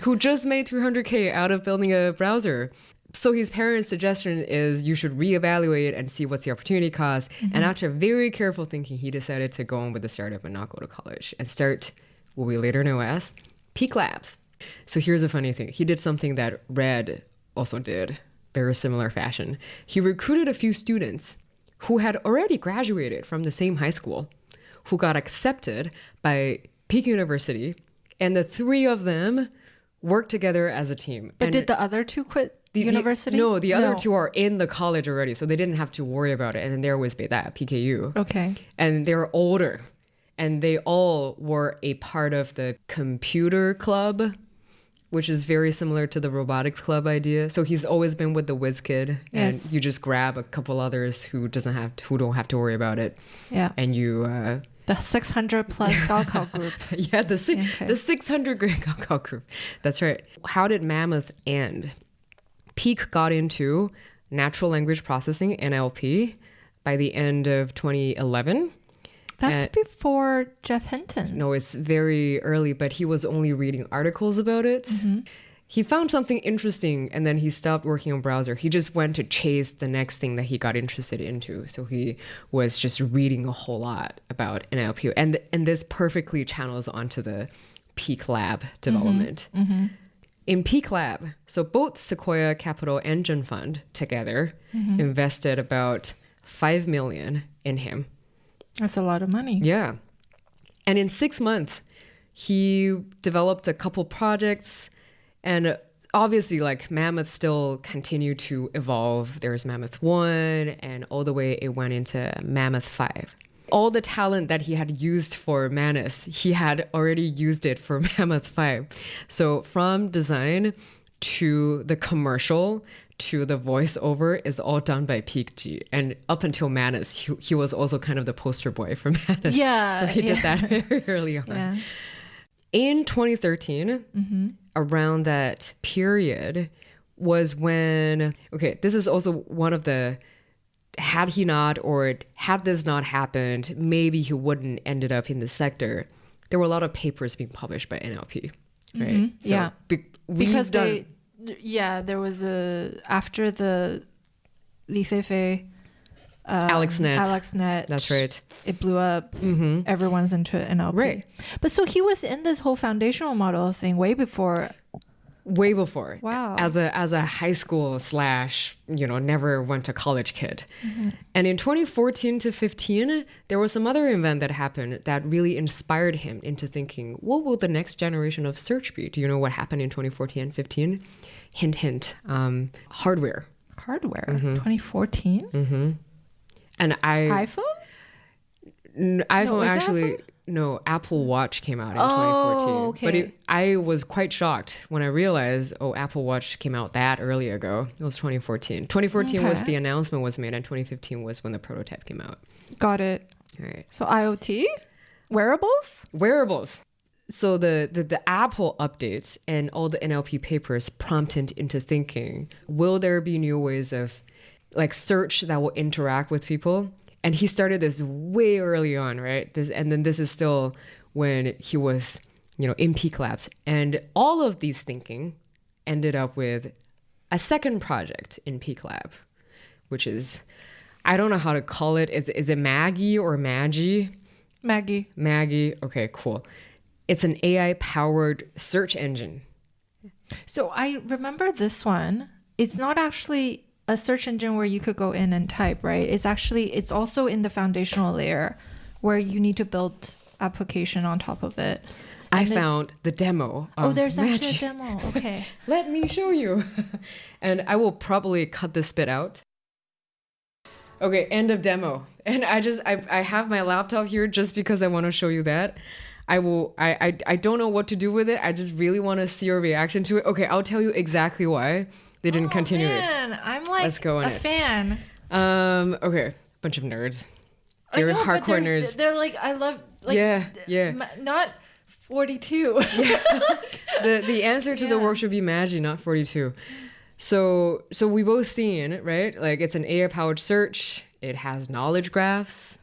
who just made 300K out of building a browser. So his parents' suggestion is you should reevaluate and see what's the opportunity cost. And after very careful thinking, he decided to go on with the startup and not go to college and start what we later know as Peak Labs. So here's the funny thing. He did something that Red also did, very similar fashion. He recruited a few students who had already graduated from the same high school, who got accepted by Peak University, and the three of them worked together as a team. But And did the other two quit university? No, the other two are in the college already, so they didn't have to worry about it. And then there was that PKU. Okay. And they're older, and they all were a part of the computer club, which is very similar to the robotics club idea. So he's always been with the whiz kid, and you just grab a couple others who don't have to worry about it. Yeah. And you the 600 plus Gaokao group. Yeah, the 600 grade Gaokao group. That's right. How did Mammoth end? Peak got into natural language processing, NLP, by the end of 2011. That's before Jeff Hinton. No, it's very early, but he was only reading articles about it. Mm-hmm. He found something interesting, and then he stopped working on browser. He just went to chase the next thing that he got interested into. So he was just reading a whole lot about NLP. And this perfectly channels onto the Peak Lab development. Mm-hmm. Mm-hmm. In Peak Lab, so both Sequoia Capital and ZhenFund together invested about $5 million in him. That's a lot of money. Yeah. And in 6 months, he developed a couple projects, and obviously like Mammoth still continued to evolve. There's Mammoth 1 and all the way it went into Mammoth 5. All the talent that he had used for Manus, he had already used it for Mammoth 5. So from design to the commercial to the voiceover is all done by Peak G. And up until Manus, he was also kind of the poster boy for Manus. Yeah. So he did that very early on. Yeah. In 2013, around that period was when, okay, this is also one of the, had he not, or had this not happened, maybe he wouldn't ended up in the sector. There were a lot of papers being published by NLP, right? Mm-hmm. So yeah. Because there was after the Li Feifei, AlexNet. That's right. It blew up. Mm-hmm. Everyone's into NLP. Right. But so he was in this whole foundational model thing way before. Wow. As a high school / never went to college kid. Mm-hmm. And in 2014 to 15, there was some other event that happened that really inspired him into thinking, what will the next generation of search be? Do you know what happened in 2014 and 15? Hint, hint. Hardware. 2014? Mm-hmm. And iPhone? iPhone actually... No, Apple Watch came out in 2014. Okay. But I was quite shocked when I realized, Apple Watch came out that early ago. It was 2014. 2014 was the announcement was made, and 2015 was when the prototype came out. Got it. All right. So IoT? Wearables? So the Apple updates and all the NLP papers prompted into thinking, will there be new ways of like search that will interact with people? And he started this way early on, right? And then this is still when he was, in Peak Labs. And all of these thinking ended up with a second project in Peak Lab, which is, I don't know how to call it. Is it Maggie or Maggie? Maggie. Okay, cool. It's an AI-powered search engine. So I remember this one. It's not actually a search engine where you could go in and type, right? It's also in the foundational layer where you need to build application on top of it. I found the demo of there's Maggie. Actually a demo. Okay. Let me show you. And I will probably cut this bit out. Okay, end of demo. And I have my laptop here just because I want to show you that. I don't know what to do with it. I just really want to see your reaction to it. Okay, I'll tell you exactly why they didn't continue it. I'm like Let's go in a fan. Okay, bunch of nerds. They're hardcore nerds. They're like, I love, like, yeah. Not 42. The answer to the word should be Maggie, not 42. So we both seen, right? Like it's an AI-powered search. It has knowledge graphs,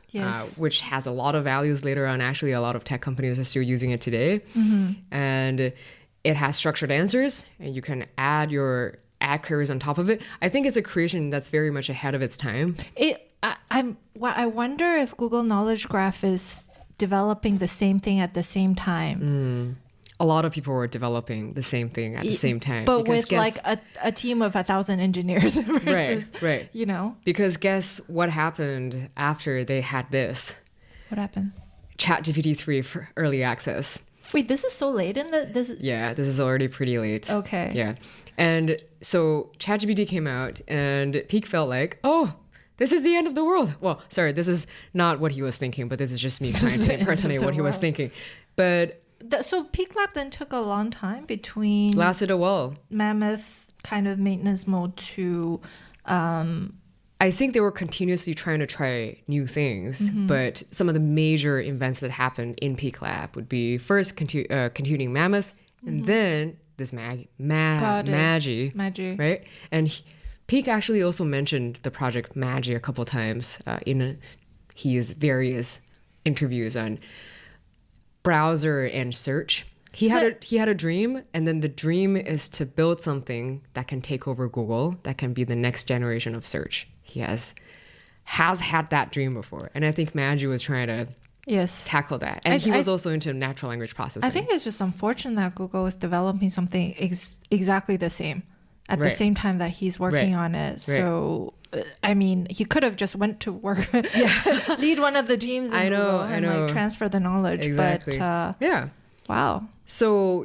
which has a lot of values later on. Actually, a lot of tech companies are still using it today. Mm-hmm. And it has structured answers, and you can add your ad queries on top of it. I think it's a creation that's very much ahead of its time. I wonder if Google Knowledge Graph is developing the same thing at the same time. A lot of people were developing the same thing at the same time. But with like a team of 1,000 engineers versus, right. Because guess what happened after they had this? What happened? ChatGPT 3 for early access. Wait, this is so late in the... Yeah, this is already pretty late. Okay. Yeah. And so ChatGPT came out and Peak felt like, oh, this is the end of the world. Well, sorry, this is not what he was thinking, but this is just me trying to impersonate what he was thinking. But so Peak Lab then took a long time between lasted a while. Mammoth kind of maintenance mode to I think they were continuously trying to try new things, but some of the major events that happened in Peak Lab would be first computing Mammoth, and then this Magi, right? And Peak actually also mentioned the project Magi a couple times in his various interviews on browser and search. He had a dream, and then the dream is to build something that can take over Google, that can be the next generation of search. He has had that dream before, and I think Magi was trying to tackle that. And he was also into natural language processing. I think it's just unfortunate that Google is developing something exactly the same at the same time that he's working on it. So, I mean, he could have just went to work, lead one of the teams in Google and like transfer the knowledge. Exactly. But wow. So,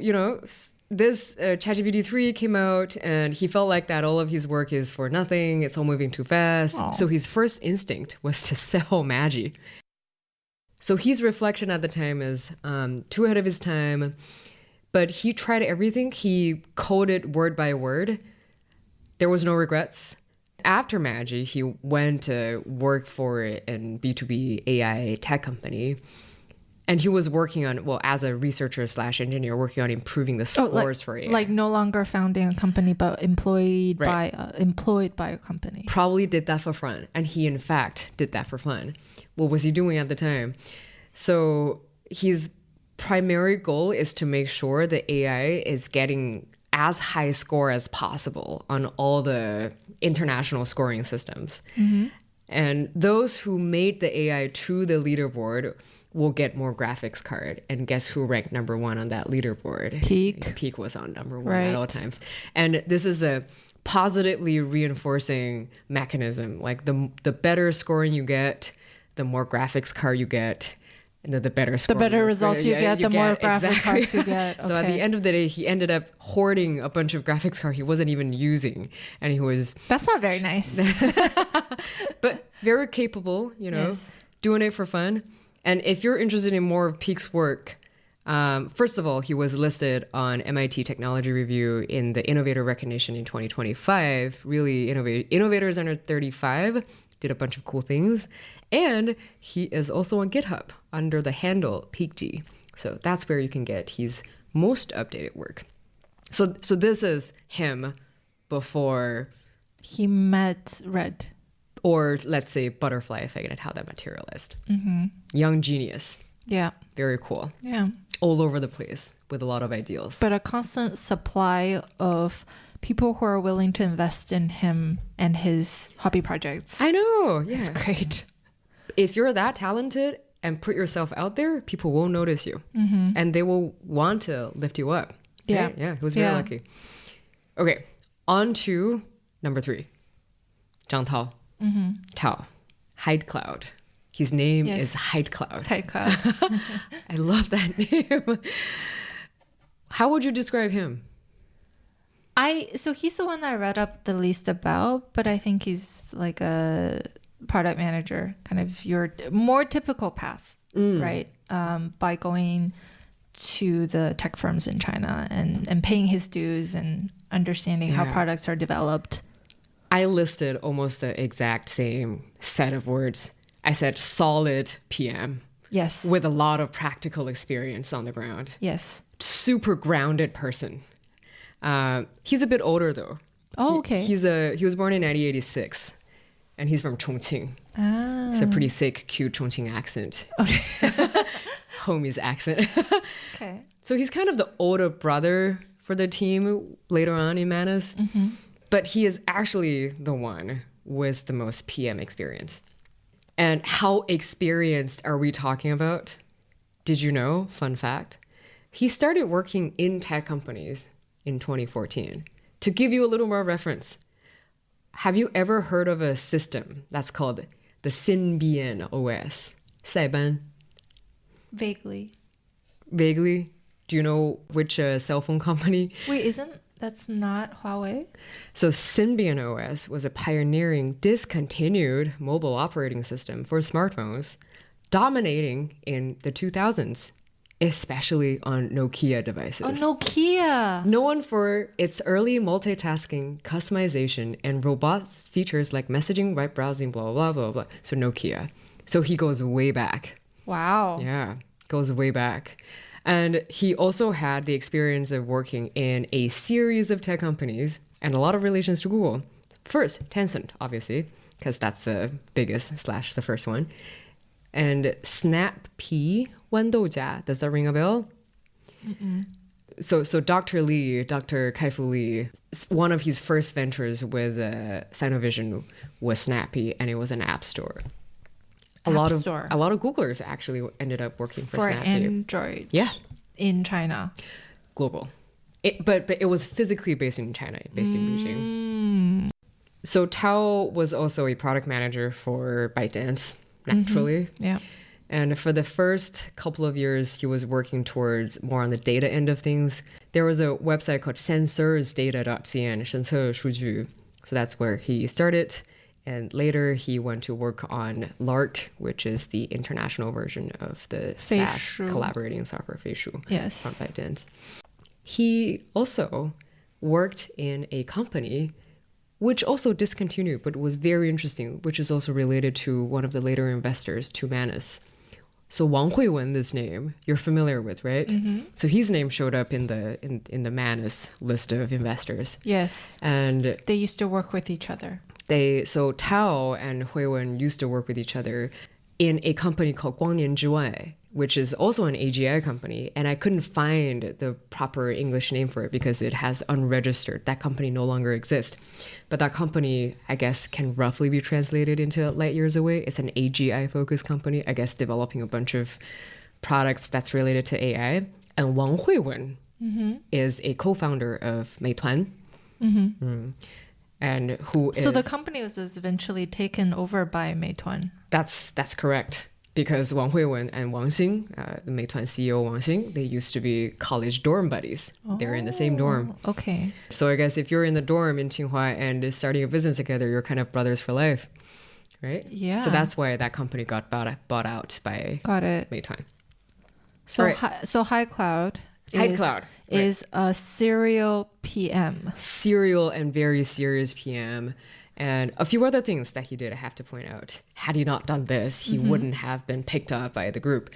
this ChatGPT 3 came out and he felt like that all of his work is for nothing. It's all moving too fast. Aww. So his first instinct was to sell Magi. So his reflection at the time is too ahead of his time, but he tried everything. He coded word by word. There was no regrets. After Magi, he went to work for an B2B AI tech company. And he was working on, as a researcher / engineer, working on improving the scores for AI. Like no longer founding a company, but employed by a company. Probably did that for fun. And he, in fact, did that for fun. What was he doing at the time? So his primary goal is to make sure the AI is getting as high a score as possible on all the international scoring systems. And those who made the AI to the leaderboard will get more graphics card. And guess who ranked number one on that leaderboard? Peak. Peak was on number one at all times. And this is a positively reinforcing mechanism. Like the better scoring you get, the more graphics card you get, and the better score. The better results you get, the more graphic cards you get. So at the end of the day, he ended up hoarding a bunch of graphics cards he wasn't even using. And he was... That's not very nice. But very capable, doing it for fun. And if you're interested in more of Peak's work, first of all, he was listed on MIT Technology Review in the Innovator Recognition in 2025. Really innovators under 35 did a bunch of cool things. And he is also on GitHub under the handle PeakG. So that's where you can get his most updated work. So this is him before he met Red. Or let's say butterfly effect and how that materialized. Young genius. Yeah. Very cool. Yeah. All over the place with a lot of ideals. But a constant supply of people who are willing to invest in him and his hobby projects. I know. Yeah. It's great. If you're that talented and put yourself out there, people will notice you. And they will want to lift you up. Yeah. Right? Yeah. He was very lucky. Okay. On to number 3. Zhang Tao. Tao. Hidecloud. His name is Hidecloud. Hidecloud. I love that name. How would you describe him? So he's the one that I read up the least about, but I think he's like a product manager, kind of your more typical path, right? By going to the tech firms in China and paying his dues and understanding how products are developed. I listed almost the exact same set of words. I said solid PM. Yes. With a lot of practical experience on the ground. Yes. Super grounded person. He's a bit older though. Oh, okay. He was born in 1986 and he's from Chongqing. Ah. It's a pretty thick, cute Chongqing accent. Homie's accent. Okay. So he's kind of the older brother for the team later on in Manus. But he is actually the one with the most PM experience. And how experienced are we talking about? Did you know? Fun fact. He started working in tech companies in 2014. To give you a little more reference, have you ever heard of a system that's called the Symbian OS? 塞班? Vaguely. Vaguely? Do you know which cell phone company? Wait, isn't That's not Huawei. So Symbian OS was a pioneering discontinued mobile operating system for smartphones, dominating in the 2000s, especially on Nokia devices. Oh, Nokia. Known for its early multitasking, customization, and robust features like messaging, web browsing, blah, blah, blah, blah. So Nokia. So he goes way back. Wow. Yeah, goes way back. And he also had the experience of working in a series of tech companies and a lot of relations to Google. First, Tencent, obviously, because that's the biggest / the first one. And SnapP, Wendojia, does that ring a bell? So Dr. Lee, Dr. Kai-Fu Lee, one of his first ventures with Sinovision was SnapP, and it was an app store. A lot of Googlers actually ended up working for SnapP. Android. Yeah. In China. Global. But it was physically based in China, based in Beijing. So Tao was also a product manager for ByteDance, naturally. Yeah. And for the first couple of years, he was working towards more on the data end of things. There was a website called sensorsdata.cn, 神测数据. So that's where he started. And later he went to work on Lark, which is the international version of the SaaS collaborating software Feishu from ByteDance. He also worked in a company which also discontinued, but was very interesting, which is also related to one of the later investors, to Manus. So Wang Huiwen, this name, you're familiar with, right? So his name showed up in the Manus list of investors. Yes. And they used to work with each other. So Tao and Huiwen used to work with each other in a company called 光年之外, which is also an AGI company. And I couldn't find the proper English name for it because it has unregistered. That company no longer exists. But that company, I guess, can roughly be translated into light years away. It's an AGI-focused company, I guess, developing a bunch of products that's related to AI. And Wang Huiwen is a co-founder of Meituan. And who So the company was eventually taken over by Meituan. That's correct. Because Wang Huiwen and Wang Xing, the Meituan CEO Wang Xing, they used to be college dorm buddies. They're in the same dorm. Okay. So I guess if you're in the dorm in Tsinghua and starting a business together, you're kind of brothers for life, right? Yeah. So that's why that company got bought out by Meituan. So right. So Hidecloud is a serial PM. Serial and very serious PM. And a few other things that he did, I have to point out. Had he not done this, he wouldn't have been picked up by the group.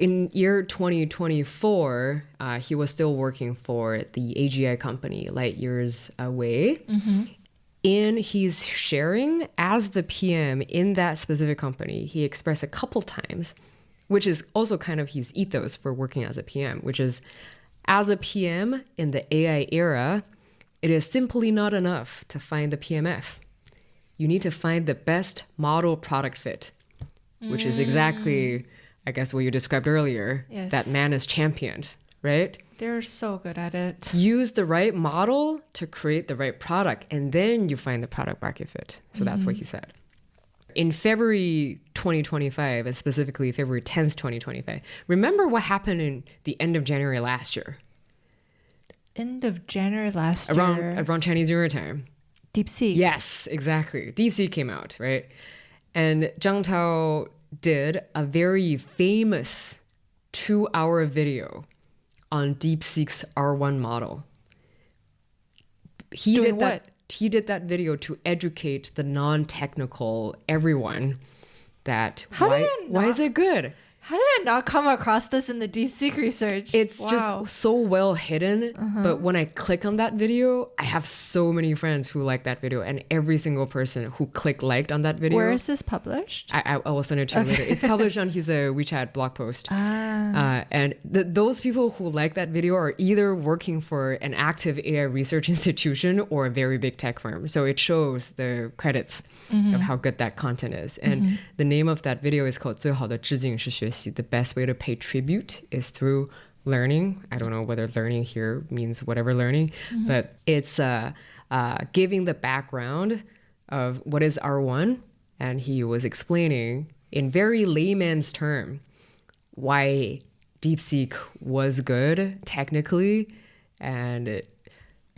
In year 2024, he was still working for the AGI company, light years away. In his sharing as the PM in that specific company, he expressed a couple times, which is also kind of his ethos for working as a PM, which is, as a PM in the AI era, it is simply not enough to find the PMF. You need to find the best model product fit, which is exactly, I guess, what you described earlier, that Manus championed, right? They're so good at it. Use the right model to create the right product, and then you find the product market fit. So that's what he said. In February 2025, and specifically February 10th, 2025, remember what happened in the end of January last year? End of January last year. Around Chinese New Year time. DeepSeek. Yes, exactly. DeepSeek came out, right? And Zhang Tao did a very famous 2-hour video on DeepSeek's R1 model. He did that video to educate the non-technical everyone that why is it good? How did I not come across this in the DeepSeek research? It's just so well hidden. But when I click on that video, I have so many friends who like that video. And every single person who liked on that video. Where is this published? I will send it to you later. It's published on his WeChat blog post. And those people who like that video are either working for an active AI research institution or a very big tech firm. So it shows the credits of how good that content is. And the name of that video is called 最好的致敬是学习. The best way to pay tribute is through learning. I don't know whether learning here means whatever learning, but it's giving the background of what is R1. And he was explaining in very layman's term why DeepSeek was good technically and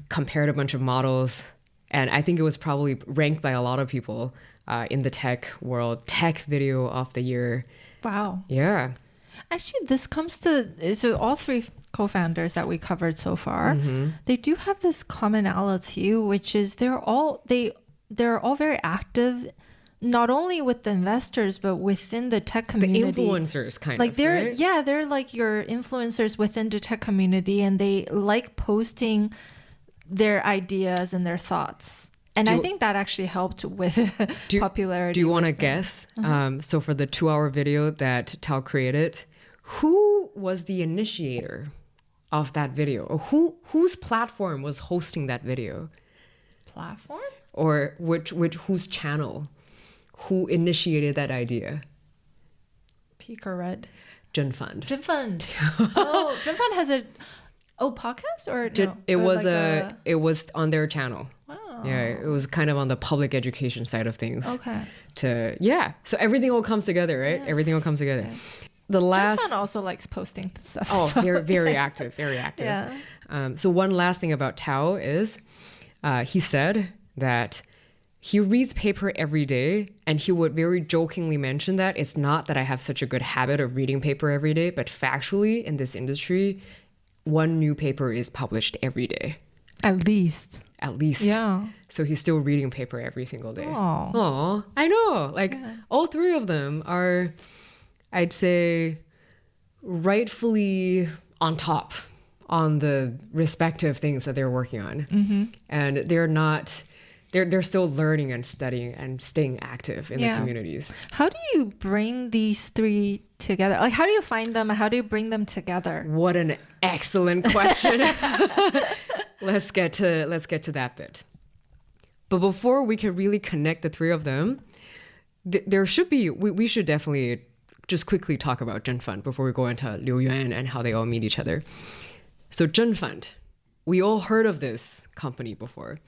compared a bunch of models. And I think it was probably ranked by a lot of people in the tech world, tech video of the year. Wow. Yeah. Actually, this comes to, so all three co-founders that we covered so far, they do have this commonality, which is they're all very active, not only with the investors, but within the tech community. The influencers kind like of, they're, right? Yeah, they're like your influencers within the tech community, and they like posting their ideas and their thoughts. And I think that actually helped with popularity. Do you want to guess? So for the 2-hour video that Tao created, who was the initiator of that video? Or whose platform was hosting that video? Platform? Or whose channel? Who initiated that idea? Peak or Red? ZhenFund. ZhenFund. Oh, ZhenFund has a podcast or no? It Or was like it was on their channel. Wow. Yeah, it was kind of on the public education side of things. Okay. So everything all comes together, right? Yes. Everything all comes together. Yes. The last ZhenFund also likes posting stuff. Oh, so very active, very active. Yeah. So one last thing about Tao is he said that he reads paper every day, and he would very jokingly mention that it's not that I have such a good habit of reading paper every day, but factually in this industry, one new paper is published every day. At least. Yeah. So he's still reading paper every single day. Oh. I know. Like all three of them are, I'd say, rightfully on top on the respective things that they're working on. And they're still learning and studying and staying active in the communities. How do you bring these three together? Like, how do you find them? How do you bring them together? What an excellent question. Let's get to that bit. But before we can really connect the three of them, there should be, we should definitely just quickly talk about ZhenFund before we go into Liu Yuan and how they all meet each other. So ZhenFund, we all heard of this company before.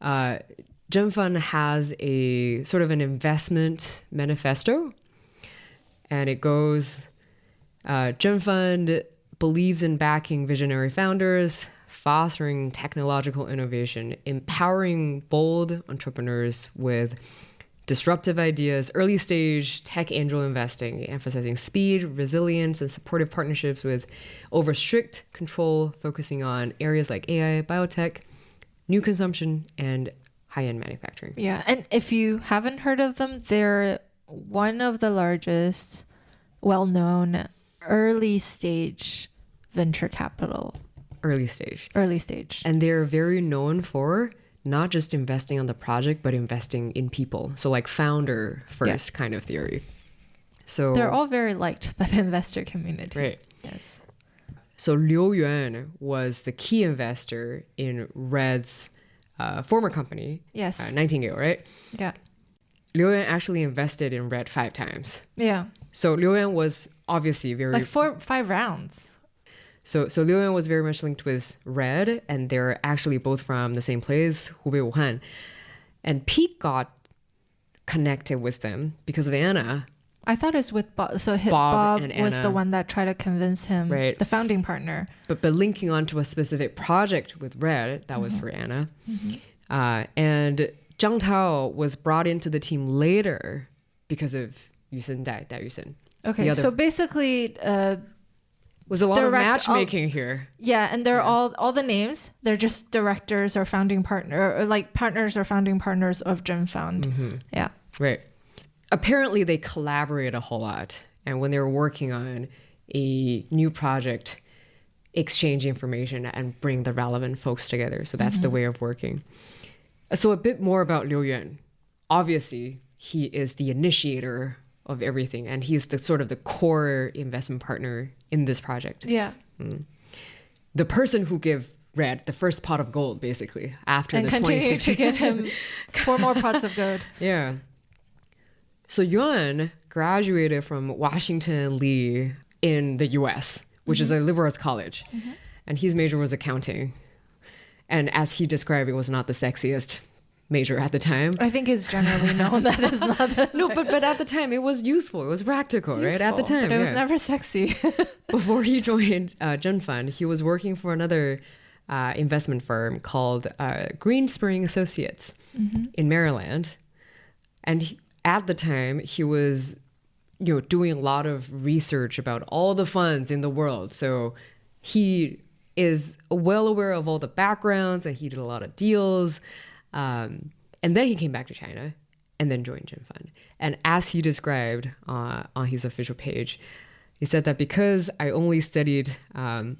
ZhenFund has a sort of an investment manifesto, and it goes, ZhenFund believes in backing visionary founders, fostering technological innovation, empowering bold entrepreneurs with disruptive ideas, early stage tech angel investing, emphasizing speed, resilience, and supportive partnerships with over strict control, focusing on areas like AI, biotech, new consumption, and high-end manufacturing. Yeah, and if you haven't heard of them, they're one of the largest, well-known early stage venture capital. Early stage. And they're very known for not just investing on the project, but investing in people. So like founder first kind of theory. So they're all very liked by the investor community. Right. Yes. So Liu Yuan was the key investor in Red's former company. Yes. Nightingale, right? Yeah. Liu Yuan actually invested in Red 5 times. Yeah. So Liu Yuan was obviously very... Like 5 rounds. So Liu Yuan was very much linked with Red, and they're actually both from the same place, Hubei, Wuhan. And Peak got connected with them because of Anna. I thought it's with Bob. So Bob Bob and was Anna. the one that tried to convince him, Right. the founding partner. But linking onto a specific project with Red, that was for Anna. And Zhang Tao was brought into the team later because of Yusen Dai Yusen. Okay, so basically... was a lot of direct- matchmaking here. Yeah, and they're all the names. They're just directors or founding partner, or like partners or founding partners of ZhenFund. Yeah. Right. Apparently they collaborate a whole lot. And when they were working on a new project, exchange information and bring the relevant folks together. So that's the way of working. So a bit more about Liu Yuan. Obviously, he is the initiator of everything, and he's the sort of the core investment partner in this project. Yeah. The person who gave Red the first pot of gold, basically, after And the continue 2016. to get him 4 more pots of gold. Yeah. So Yuan graduated from Washington Lee in the US, which is a liberal arts college. And his major was accounting. And as he described, it was not the sexiest major at the time. I think it's generally known that it's not the No, but at the time it was useful. It was practical, It's right? At the useful, time, but it was never sexy. Before he joined ZhenFund, he was working for another investment firm called Green Spring Associates in Maryland. And at the time, he was doing a lot of research about all the funds in the world. So he is well aware of all the backgrounds, and he did a lot of deals. And then he came back to China and then joined ZhenFund. And as he described on his official page, he said that because I only studied, and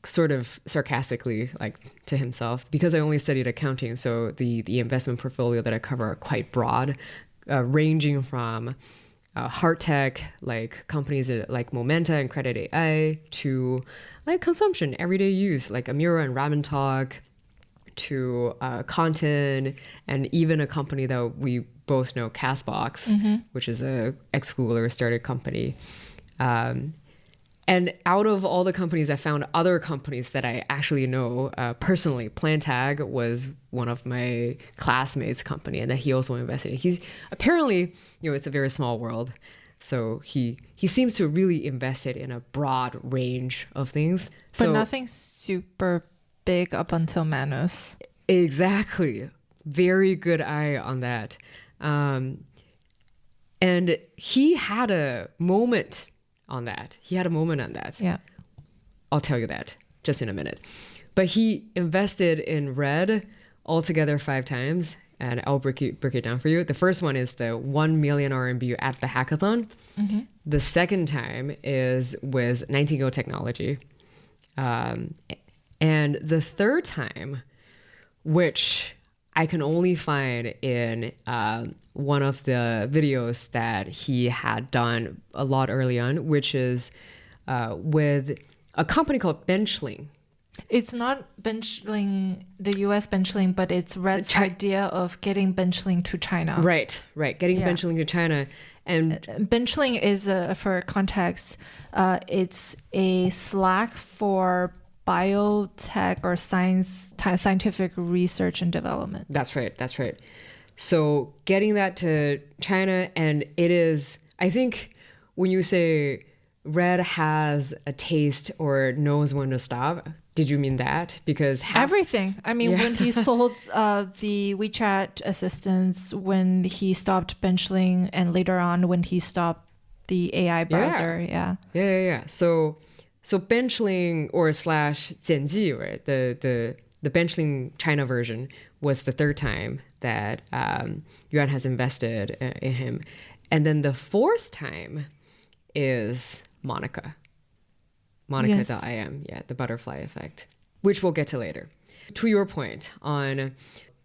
sort of sarcastically, like to himself, because I only studied accounting, so the investment portfolio that I cover are quite broad, ranging from hard tech, like companies like Momenta and Credit AI, to like consumption, everyday use, like Amira and Ramen Talk, to content, and even a company that we both know, Castbox, which is a ex-Googler started company. And out of all the companies, I found other companies that I actually know personally. Plantag was one of my classmates' company, and that he also invested in. He's apparently, it's a very small world. So he seems to really invested in a broad range of things. But nothing super big up until Manus. Exactly. Very good eye on that. And he had a moment on that. Yeah. I'll tell you that just in a minute. But he invested in Red altogether 5 times, and I'll break it down for you. The first one is the 1 million RMB at the hackathon. The second time is with Nightingale Technology. And the third time, which I can only find in one of the videos that he had done a lot early on, which is with a company called Benchling. It's not Benchling, the US Benchling, but it's Red's idea of getting Benchling to China. Right. Getting Benchling to China. And Benchling is, for context, it's a Slack for biotech or scientific research and development. That's right. So getting that to China, and it is, I think when you say Red has a taste or knows when to stop, did you mean that? Because everything. I mean, when he sold the WeChat assistants, when he stopped Benchling, and later on when he stopped the AI browser. Yeah. So Benchling or / ZhenFund, right? The Benchling China version was the third time that Yuan has invested in him. And then the fourth time is Monica. Monica.im, the butterfly effect, which we'll get to later. To your point on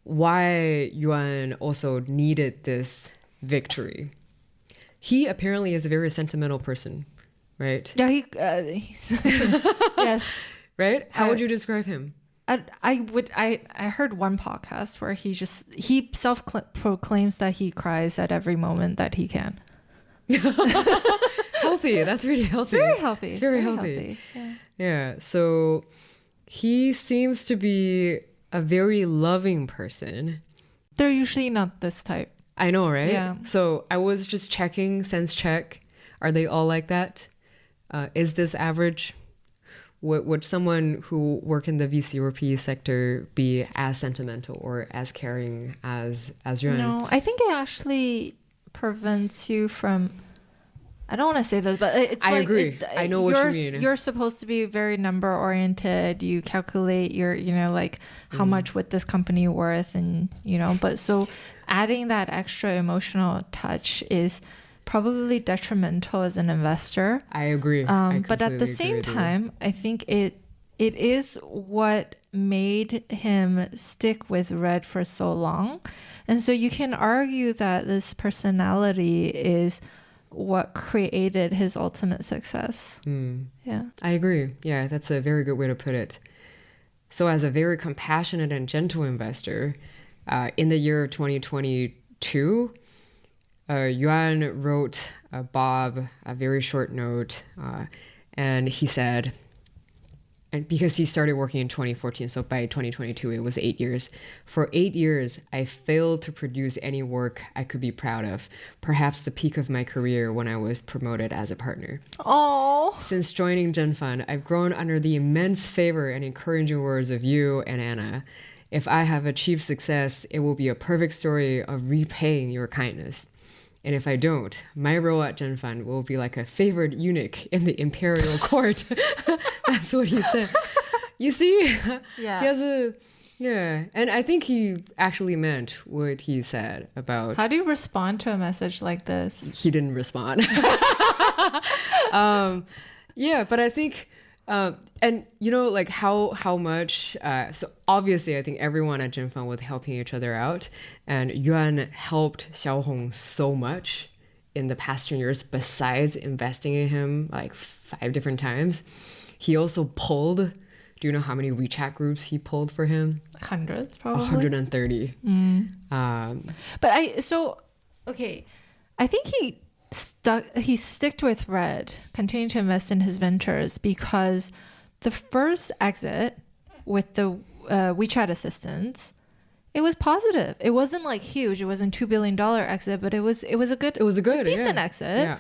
why Yuan also needed this victory, he apparently is a very sentimental person, right? Yeah, yes. Right? How would you describe him? I heard one podcast where he self-proclaims that he cries at every moment that he can. Healthy. That's really healthy. It's very healthy. Yeah. So he seems to be a very loving person. They're usually not this type. I know, right? Yeah. So I was just checking, sense check. Are they all like that? Is this average? Would someone who work in the VC or PE sector be as sentimental or as caring as Yuan? No, I think it actually prevents you from, I don't want to say this, but it's I agree. I know what you mean. You're supposed to be very number oriented. You calculate your, how much would this company worth, and but so adding that extra emotional touch is probably detrimental as an investor. I agree. But at the same time, I think it is what made him stick with Red for so long. And so you can argue that this personality is what created his ultimate success. Yeah. I agree. Yeah, that's a very good way to put it. So as a very compassionate and gentle investor, in the year of 2022, Yuan wrote Bob a very short note, and he said, and because he started working in 2014, so by 2022 it was 8 years. For 8 years, I failed to produce any work I could be proud of. Perhaps the peak of my career when I was promoted as a partner. Oh. Since joining ZhenFund, I've grown under the immense favor and encouraging words of you and Anna. If I have achieved success, it will be a perfect story of repaying your kindness. And if I don't, my role at ZhenFund will be like a favored eunuch in the imperial court. That's what he said. You see? Yeah. He has a... Yeah. And I think he actually meant what he said about... How do you respond to a message like this? He didn't respond. Yeah, but I think... and you know, like how much, so obviously I think everyone at ZhenFund was helping each other out, and Yuan helped Xiaohong so much in the past 10 years, besides investing in him like 5 different times. He also pulled, do you know how many WeChat groups he pulled for him? Hundreds, probably. 130. Okay, I think he sticked with Red, continuing to invest in his ventures, because the first exit with the WeChat assistants, it was positive. It wasn't like huge. It wasn't $2 billion exit, but it was a decent exit. Yeah.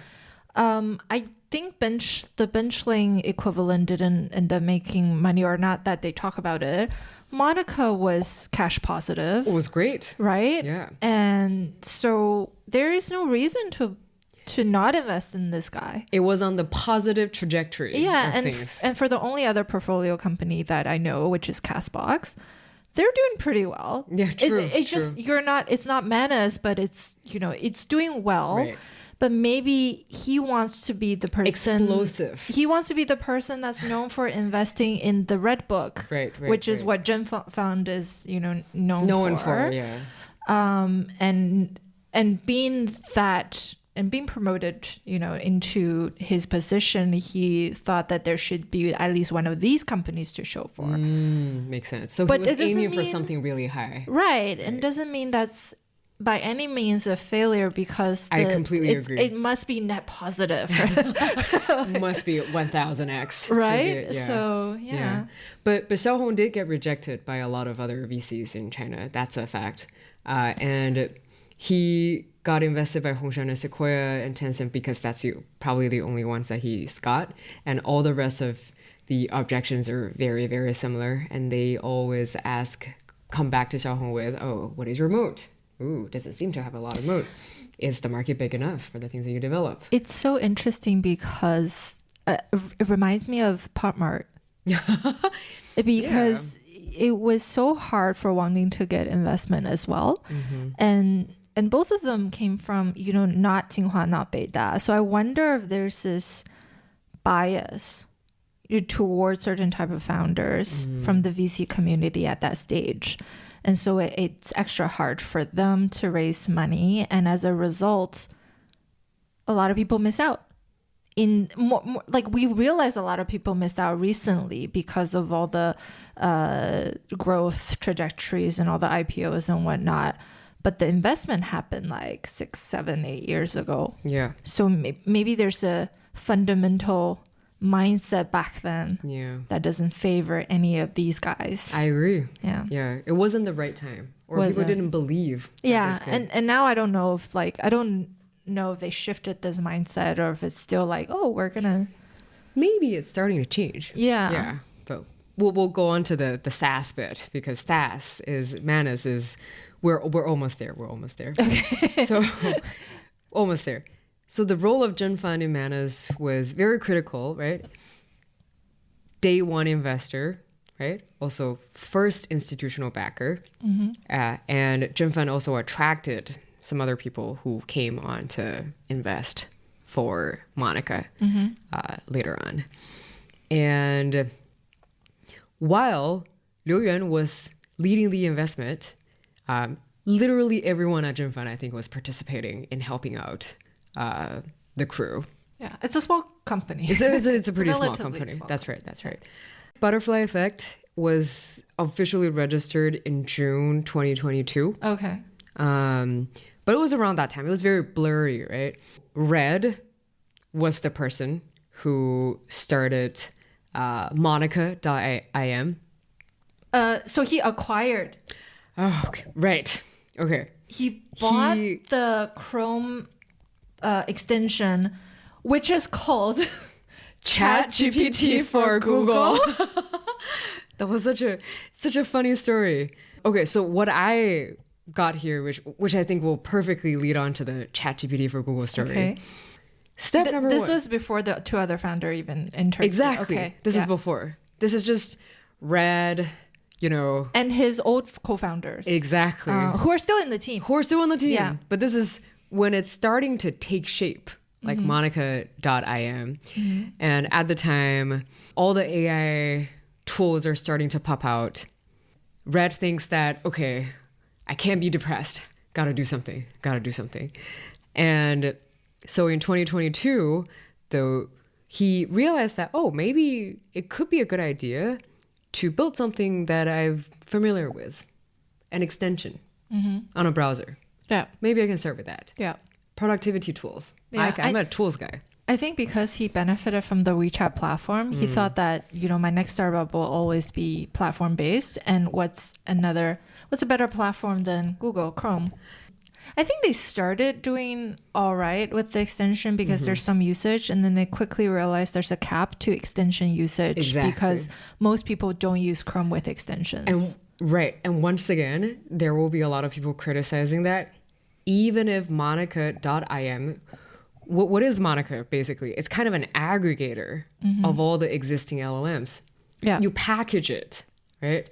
I think the Benchling equivalent didn't end up making money, or not that they talk about it. Monica was cash positive. It was great. Right? Yeah. And so there is no reason to not invest in this guy. It was on the positive trajectory of things. And for the only other portfolio company that I know, which is Castbox, they're doing pretty well. Yeah, true. It's just it's not Manus, but it's it's doing well. Right. But maybe he wants to be the person explosive. He wants to be the person that's known for investing in the red book, which is what ZhenFund is known for. Yeah. And being that. And being promoted, into his position, he thought that there should be at least one of these companies to show for. Makes sense. So he was aiming for something really high. Right. And doesn't mean that's by any means a failure, because I completely agree. It must be net positive. Must be 1000x. Right? So, yeah. But Xiaohong did get rejected by a lot of other VCs in China. That's a fact. And he got invested by Hongshan and Sequoia and Tencent because that's probably the only ones that he's got. And all the rest of the objections are very, very similar. And they always come back to Xiaohong with, oh, what is your moat? Ooh, does it seem to have a lot of moat? Is the market big enough for the things that you develop? It's so because it reminds me of PopMart. Because it was so hard for Wang to get investment as well. And both of them came from, not Tsinghua, not Beida. So I wonder if there's this bias towards certain type of founders from the VC community at that stage. And so it's extra hard for them to raise money. And as a result, a lot of people miss out. We realize a lot of people missed out recently because of all the growth trajectories and all the IPOs and whatnot. But the investment happened like 6, 7, 8 years ago. Yeah. So maybe there's a fundamental mindset back then that doesn't favor any of these guys. I agree. Yeah. Yeah. It wasn't the right time. Or people didn't believe. Yeah. And now I don't know if they shifted this mindset, or if it's still like, oh, we're gonna. Maybe it's starting to change. Yeah. Yeah. But we'll go on to the SaaS bit, because SaaS is Manus is. We're almost there. We're almost there. Okay. So almost there. So the role of ZhenFund in Manus was very critical, right? Day one investor, right? Also first institutional backer. And ZhenFund also attracted some other people who came on to invest for Monica later on. And while Liu Yuan was leading the investment, literally everyone at ZhenFund, I think, was participating in helping out the crew. Yeah, it's a small company. It's a pretty small company. That's right. Butterfly Effect was officially registered in June 2022. Okay. But it was around that time. It was very blurry, right? Red was the person who started Monica.im. So he acquired. Oh, okay. Right. Okay. He bought the Chrome extension, which is called ChatGPT for Google. That was such a funny story. Okay, so what I got here, which I think will perfectly lead on to the ChatGPT for Google story. Okay. Step number one. This was before the two other founders even entered. Exactly. Okay. This is before. This is just Red, and his old co-founders. Exactly. Who are still in the team. Yeah. But this is when it's starting to take shape, like Monica.im. And at the time, all the AI tools are starting to pop out. Red thinks that, okay, I can't be depressed. Gotta do something. And so in 2022, though, he realized that, maybe it could be a good idea to build something that I'm familiar with, an extension on a browser. Yeah. Maybe I can start with that. Yeah. Productivity tools. Yeah, I'm a tools guy. I think because he benefited from the WeChat platform, he thought that, my next startup will always be platform based. And what's a better platform than Google Chrome? I think they started doing all right with the extension because there's some usage, and then they quickly realized there's a cap to extension usage because most people don't use Chrome with extensions. And once again, there will be a lot of people criticizing that. Even if Monica.im, what is Monica basically? It's kind of an aggregator of all the existing LLMs. Yeah. You package it, right?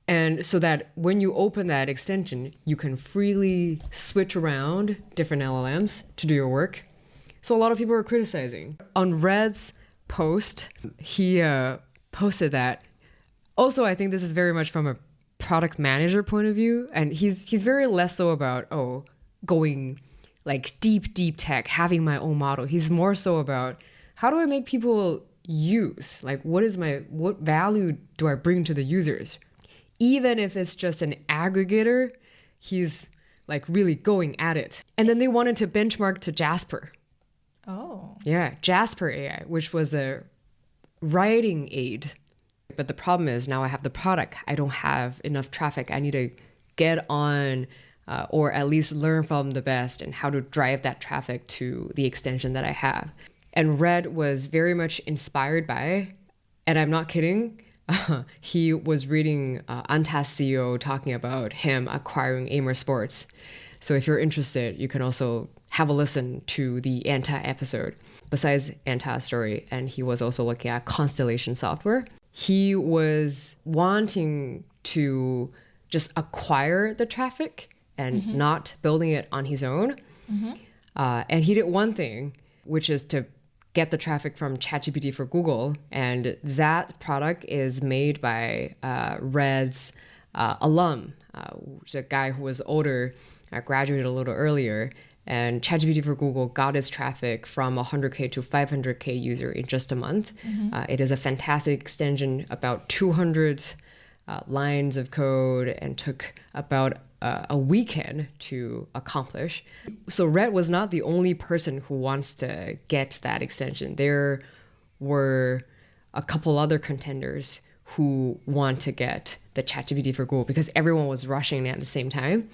And so that when you open that extension, you can freely switch around different LLMs to do your work. So a lot of people are criticizing. On Red's post, he posted that. Also, I think this is very much from a product manager point of view. And he's very less so about, going like deep tech, having my own model. He's more so about how do I make people use? Like, what value do I bring to the users? Even if it's just an aggregator, he's like really going at it. And then they wanted to benchmark to Jasper. Oh. Yeah, Jasper AI, which was a writing aid. But the problem is now I have the product. I don't have enough traffic. I need to get on or at least learn from the best and how to drive that traffic to the extension that I have. And Red was very much inspired by, and I'm not kidding, he was reading Untitled CEO talking about him acquiring Amer Sports. So if you're interested, you can also have a listen to the Anta episode. Besides Anta's story, and he was also looking at Constellation Software. He was wanting to just acquire the traffic and not building it on his own. And he did one thing, which is to get the traffic from ChatGPT for Google. And that product is made by Red's alum, a guy who was older, graduated a little earlier. And ChatGPT for Google got its traffic from 100K to 500K user in just a month. It is a fantastic extension, about 200 lines of code, and took about a weekend to accomplish. So Red was not the only person who wants to get that extension. There were a couple other contenders who want to get the ChatGPT for Google because everyone was rushing at the same time.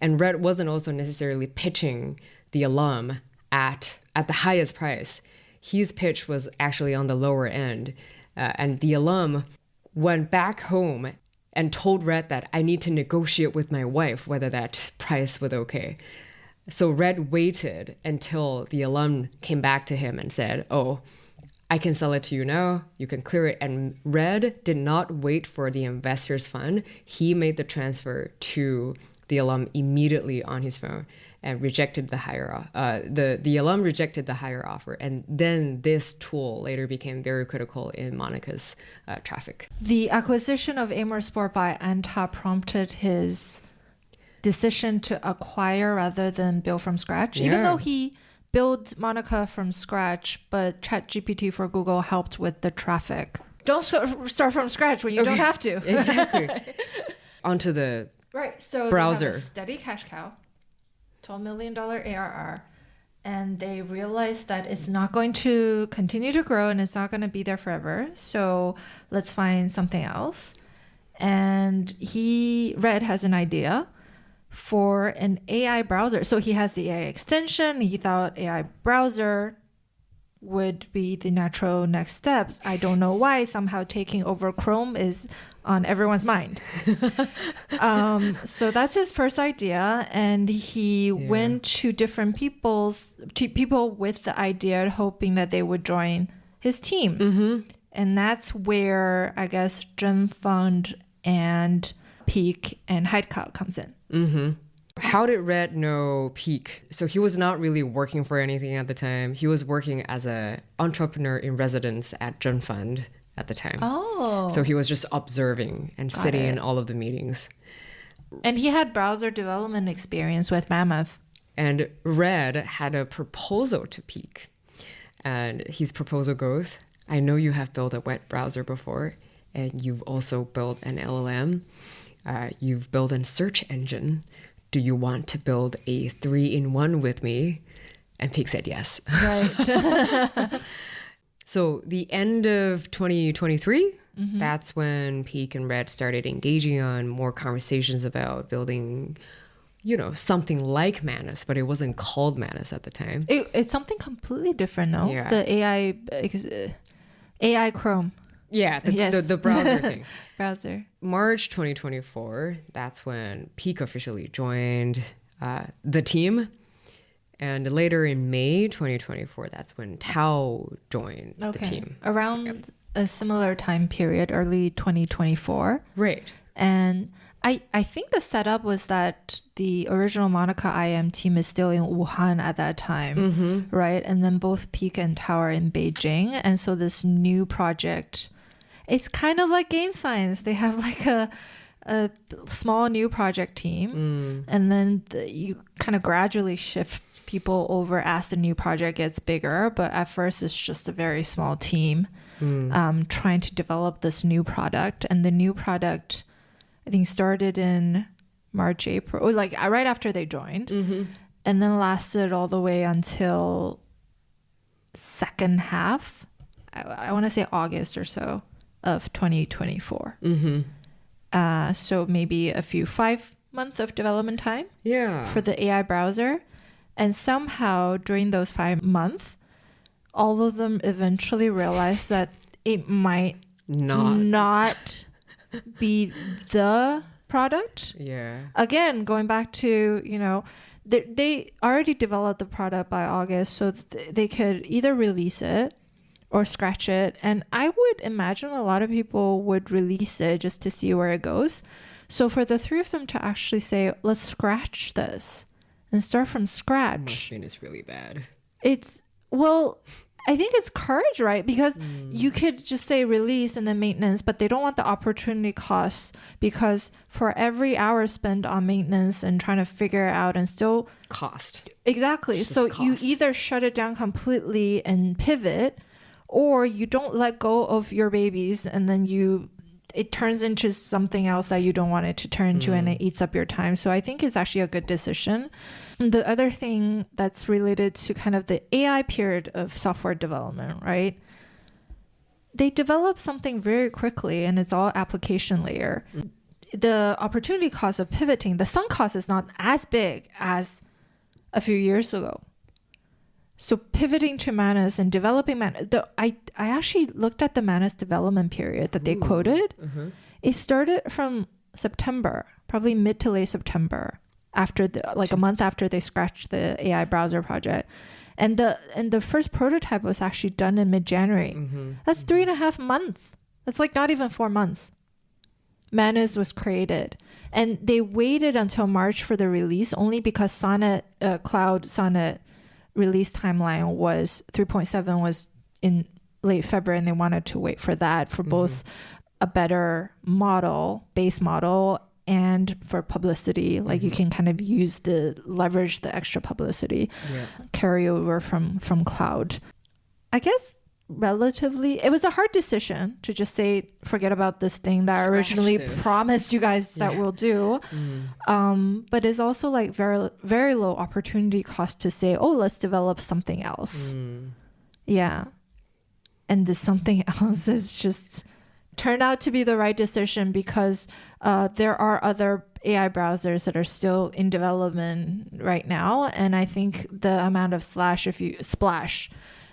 And Red wasn't also necessarily pitching the alum at the highest price. His pitch was actually on the lower end. And the alum went back home and told Red that I need to negotiate with my wife whether that price was okay. So Red waited until the alum came back to him and said, I can sell it to you now. You can clear it. And Red did not wait for the investor's fund. He made the transfer to the alum immediately on his phone and rejected the higher the alum rejected the higher offer. And then this tool later became very critical in Monica's traffic. The acquisition of Amer Sport by Anta prompted his decision to acquire rather than build from scratch. Even though he built Monica from scratch, but ChatGPT for Google helped with the traffic. Don't start from scratch when you don't have to. Exactly. Onto the so browser. They have a steady cash cow, $12 million ARR. and they realized that it's not going to continue to grow and it's not going to be there forever. So let's find something else. And Red has an idea for an AI browser. So he has the AI extension. He thought AI browser would be the natural next steps. I don't know why somehow taking over Chrome is on everyone's mind. So that's his first idea, and he went to different people with the idea, hoping that they would join his team. And that's where I guess ZhenFund and Peak and Hidecloud comes in. How did Red know Peak? So he was not really working for anything at the time. He was working as an entrepreneur in residence at ZhenFund at the time. Oh. So he was just observing and sitting in all of the meetings. And he had browser development experience with Mammoth. And Red had a proposal to Peak. And his proposal goes, I know you have built a web browser before, and you've also built an LLM. You've built a search engine. Do you want to build a 3-in-1 with me? And Peak said yes. Right. So the end of 2023, that's when Peak and Red started engaging on more conversations about building, something like Manus, but it wasn't called Manus at the time. It's something completely different, no? Yeah. The AI Chrome. Yeah, the browser thing. Browser. March 2024, that's when Peak officially joined the team. And later in May 2024, that's when Tao joined the team. Around a similar time period, early 2024. Right. And I think the setup was that the original Monica IM team is still in Wuhan at that time, right? And then both Peak and Tao are in Beijing. And so this new project, it's kind of like game science. They have like a small new project team. And then you kind of gradually shift people over as the new project gets bigger. But at first, it's just a very small team trying to develop this new product. And the new product, I think, started in March, April, or like right after they joined, and then lasted all the way until second half. I want to say August or so of 2024. So maybe 5 months of development time for the AI browser. And somehow during those 5 months, all of them eventually realized that it might not be the product. Yeah. Again, going back to, they already developed the product by August, so they could either release it or scratch it. And I would imagine a lot of people would release it just to see where it goes. So for the three of them to actually say, let's scratch this and start from scratch. It's really bad. I think it's courage, right? Because you could just say release and then maintenance, but they don't want the opportunity costs, because for every hour spent on maintenance and trying to figure it out and still cost. Exactly. So you either shut it down completely and pivot, or you don't let go of your babies and then it turns into something else that you don't want it to turn into, and it eats up your time. So I think it's actually a good decision. The other thing that's related to kind of the AI period of software development, right? They develop something very quickly and it's all application layer. The opportunity cost of pivoting, the sunk cost is not as big as a few years ago. So pivoting to Manus and developing Manus, I actually looked at the Manus development period that they quoted. It started from September, probably mid to late September, after a month after they scratched the AI browser project. And the first prototype was actually done in mid-January. That's 3.5 months. That's like not even 4 months. Manus was created. And they waited until March for the release only because Cloud Sonnet release timeline was 3.7 was in late February, and they wanted to wait for that for both a better base model, and for publicity. Like you can kind of leverage the extra publicity carry over from cloud. I guess it was a hard decision to just say, forget about this thing that I originally promised you guys that we'll do. But it's also like very, very low opportunity cost to say, oh, let's develop something else. Yeah. And this something else is just turned out to be the right decision because there are other AI browsers that are still in development right now. And I think the amount of splash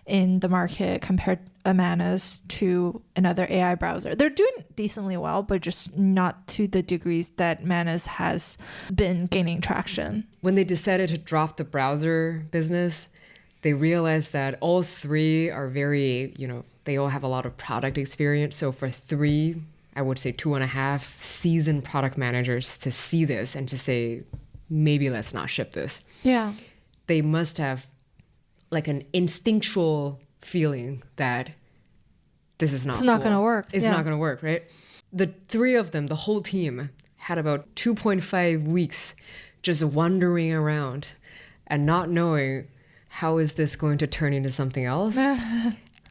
in the market compared Manus to another AI browser, they're doing decently well, but just not to the degrees that Manus has been gaining traction. When they decided to drop the browser business, they realized that all three are very, they all have a lot of product experience. So for three, I would say 2.5 seasoned product managers to see this and to say, maybe let's not ship this. Yeah. They must have like an instinctual feeling that this is not It's not going to work. It's not going to work, right? The three of them, the whole team, had about 2.5 weeks just wandering around and not knowing how is this going to turn into something else.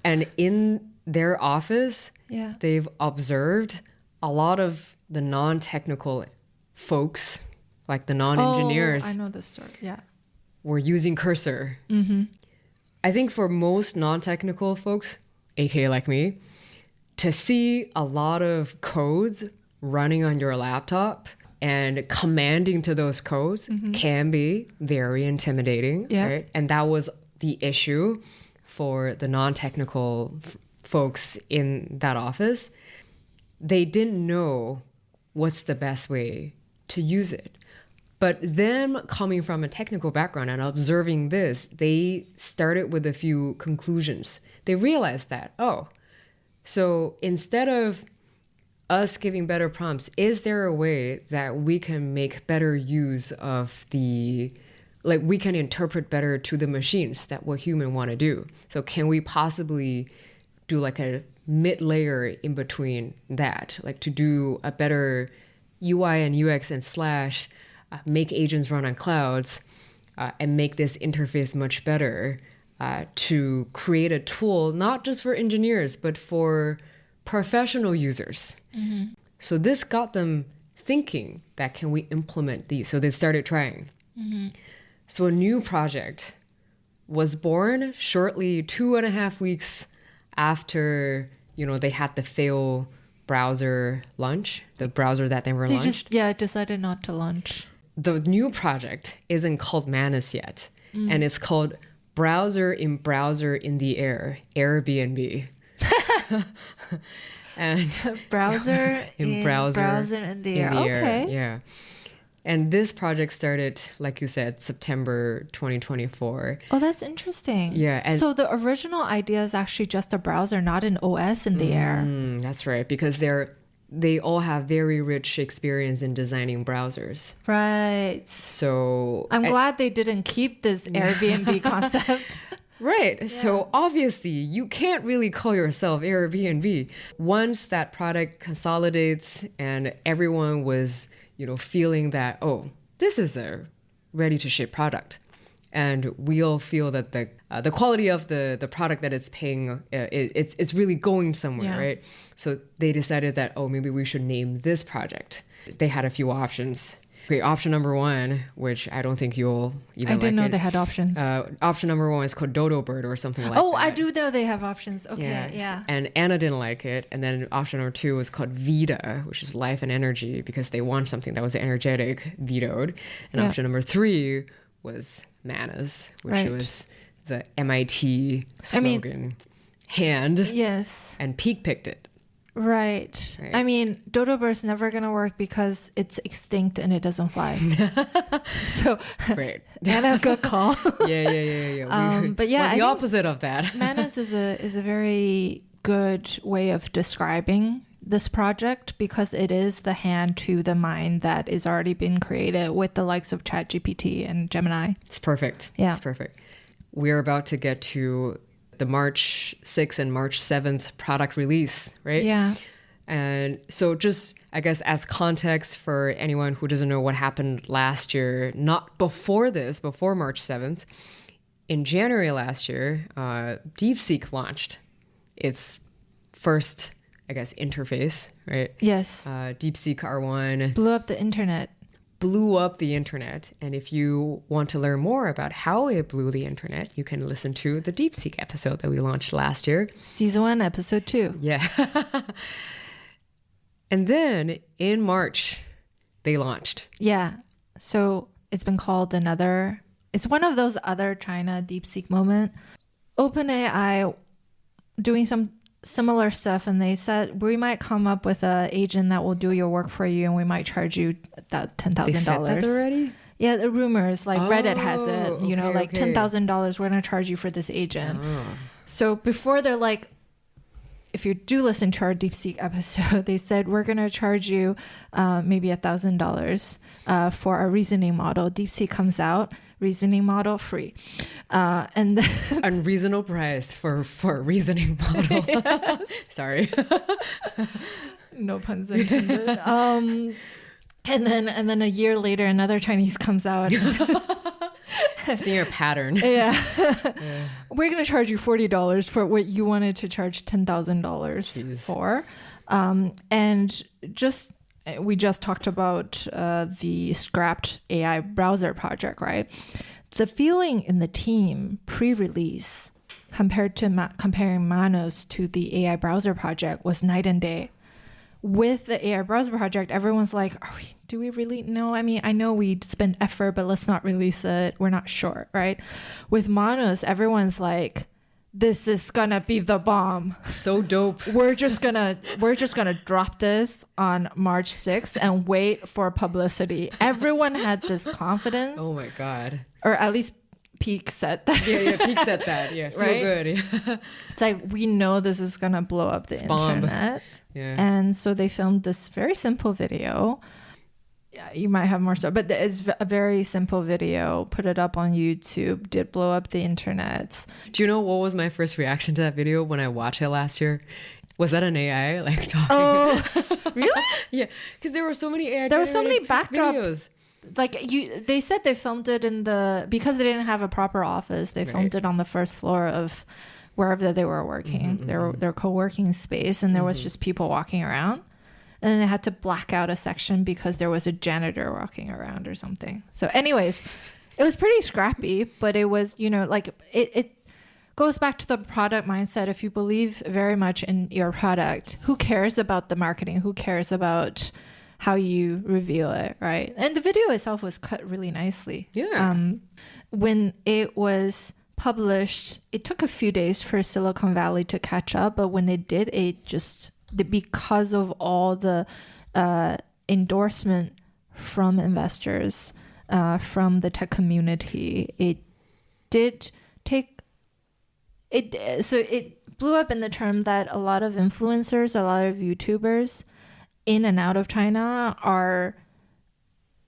And in their office, they've observed a lot of the non-technical folks, like the non-engineers. I know this story. Yeah. Were using Cursor. I think for most non-technical folks, aka like me, to see a lot of codes running on your laptop and commanding to those codes can be very intimidating, right? And that was the issue for the non-technical folks in that office. They didn't know what's the best way to use it. But them coming from a technical background and observing this, they started with a few conclusions. They realized that, so instead of us giving better prompts, is there a way that we can make better use of we can interpret better to the machines that what human want to do? So can we possibly do like a mid-layer in between that, like to do a better UI and UX and make agents run on clouds and make this interface much better to create a tool, not just for engineers, but for professional users. So this got them thinking that can we implement these? So they started trying. So a new project was born shortly 2.5 weeks after, they had the fail browser launch, the browser that never launched. They just decided not to launch. The new project isn't called Manus yet, and it's called Browser in the Air, Airbnb. And browser in the air. Okay. Yeah. And this project started, like you said, September 2024. Oh, that's interesting. Yeah. And so the original idea is actually just a browser, not an OS in the air. That's right, because they all have very rich experience in designing browsers. Right. So I'm glad they didn't keep this Airbnb concept. Right. Yeah. So obviously you can't really call yourself Airbnb. Once that product consolidates and everyone was, feeling that, this is a ready to ship product. And we all feel that the quality of the product that it's paying, it's really going somewhere, right? So they decided that, maybe we should name this project. They had a few options. Okay, option number one, which I don't think you'll even like. I didn't know they had options. Option number one is called Dodo Bird or something like that. Oh, I do know they have options. Okay, yeah. And Anna didn't like it. And then option number two was called Vita, which is life and energy, because they want something that was energetic, vetoed. And option number three was Manus, which was the MIT slogan. Hand. Yes. And Peak picked it. Right. I mean, Dodo Bird's never going to work because it's extinct and it doesn't fly. So, Anna, good call. Yeah. But yeah, the opposite of that. Manus is a very good way of describing this project because it is the hand to the mind that is already been created with the likes of ChatGPT and Gemini. It's perfect. Yeah. It's perfect. We're about to get to the March 6th and March 7th product release, right? Yeah. And so just, I guess, as context for anyone who doesn't know what happened last year, not before March 7th, in January last year, DeepSeek launched. its first, I guess, interface, right? Yes. DeepSeek R1 Blew up the internet. blew up the internet. And if you want to learn more about how it blew the internet, you can listen to the DeepSeek episode that we launched last year. Season 1, episode 2. Yeah. And then in March, they launched. Yeah. So it's been called it's one of those other China DeepSeek moment. OpenAI doing some similar stuff, and they said we might come up with an agent that will do your work for you, and we might charge you that $10,000. They said that already? Yeah, the rumors, like Reddit has it, like okay. $10,000, we're going to charge you for this agent. So before they're like, if you do listen to our DeepSeek episode, they said we're going to charge you maybe $1,000 for our reasoning model. DeepSeek comes out, reasoning model free. And then unreasonable price for a reasoning model. Yes. Sorry. No puns intended. And then a year later, another Chinese comes out. Seeing a pattern. Yeah. We're going to charge you $40 for what you wanted to charge $10,000 for. And we just talked about the scrapped AI browser project, right? The feeling in the team pre-release comparing Manus to the AI browser project was night and day. With the AI browser project, everyone's like, do we really know? I mean, I know we spent effort, but let's not release it. We're not sure, right? With Manus, everyone's like, this is gonna be the bomb. So dope. We're just gonna drop this on March 6th and wait for publicity. Everyone had this confidence. Oh my God. Or at least Peak said that. Yeah, Peak said that. Yeah, feel right? good. It's like, we know this is gonna blow up the internet. Yeah. And so they filmed this very simple video. Yeah, you might have more stuff, but it's a very simple video. Put it up on YouTube. Did blow up the internet. Do you know what was my first reaction to that video when I watched it last year? Was that an AI like talking? Oh, really? Yeah, because there were so many AI. There were so many backdrop videos. Like they said they filmed it because they didn't have a proper office. They filmed it on the first floor of wherever they were working, their co-working space, and there was just people walking around. And then they had to black out a section because there was a janitor walking around or something. So anyways, it was pretty scrappy, but it was, like it goes back to the product mindset. If you believe very much in your product, who cares about the marketing? Who cares about how you reveal it, right? And the video itself was cut really nicely. Yeah. When it was published, it took a few days for Silicon Valley to catch up, but when it did, because of all the endorsement from investors, from the tech community, it blew up in the term that a lot of influencers, a lot of YouTubers in and out of China are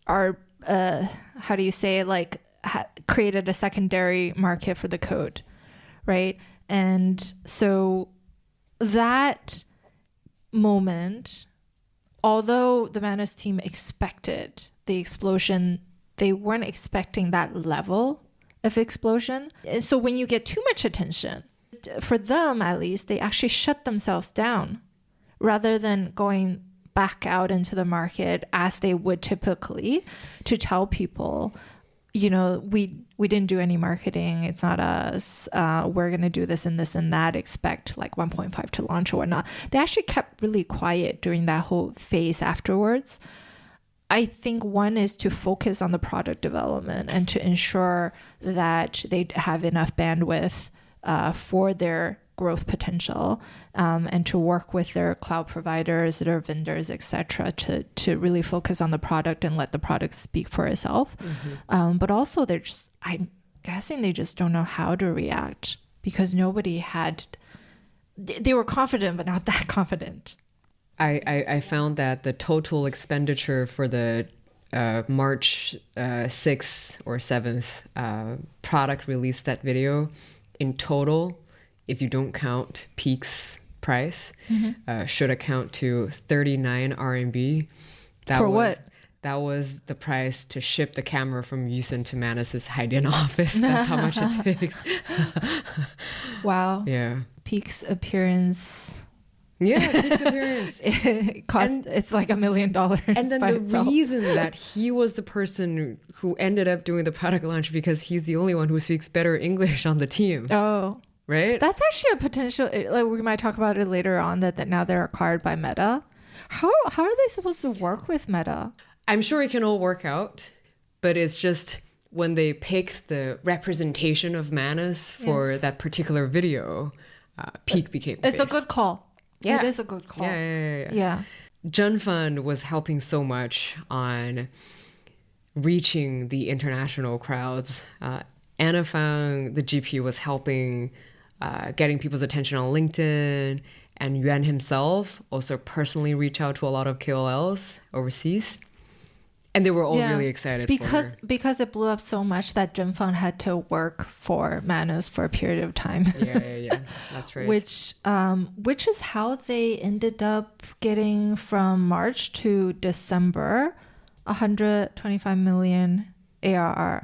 how do you say it, like created a secondary market for the code, right? And so that moment, although the Manus team expected the explosion, they weren't expecting that level of explosion. And so when you get too much attention, for them at least, they actually shut themselves down rather than going back out into the market as they would typically to tell people, we didn't do any marketing. It's not us. We're going to do this and this and that. Expect like 1.5 to launch or whatnot. They actually kept really quiet during that whole phase afterwards. I think one is to focus on the product development and to ensure that they have enough bandwidth for their growth potential, and to work with their cloud providers, their vendors, etc., to really focus on the product and let the product speak for itself. But also, I'm guessing they just don't know how to react because they were confident, but not that confident. I found that the total expenditure for the March 6th or 7th product release, that video, in total, if you don't count Peak's price, should account to 39 RMB. What? That was the price to ship the camera from Yusen to Manus's Haidian office. That's how much it takes. Wow. Yeah. Peak's appearance. Yeah, Peak's appearance. It's like $1 million. And then the reason that he was the person who ended up doing the product launch because he's the only one who speaks better English on the team. Oh. Right? That's actually a potential, like we might talk about it later on, that now they're acquired by Meta. How are they supposed to work with Meta? I'm sure it can all work out, but it's just when they pick the representation of Manus for that particular video, Peak became the It's a face. good call. Yeah. It is a good call. Yeah. ZhenFund was helping so much on reaching the international crowds. Anna Fang, the GP, was helping getting people's attention on LinkedIn. And Yuan himself also personally reached out to a lot of KOLs overseas. And they were all really excited because it blew up so much that ZhenFund had to work for Manus for a period of time. Yeah. That's right. Which is how they ended up getting from March to December 125 million ARR.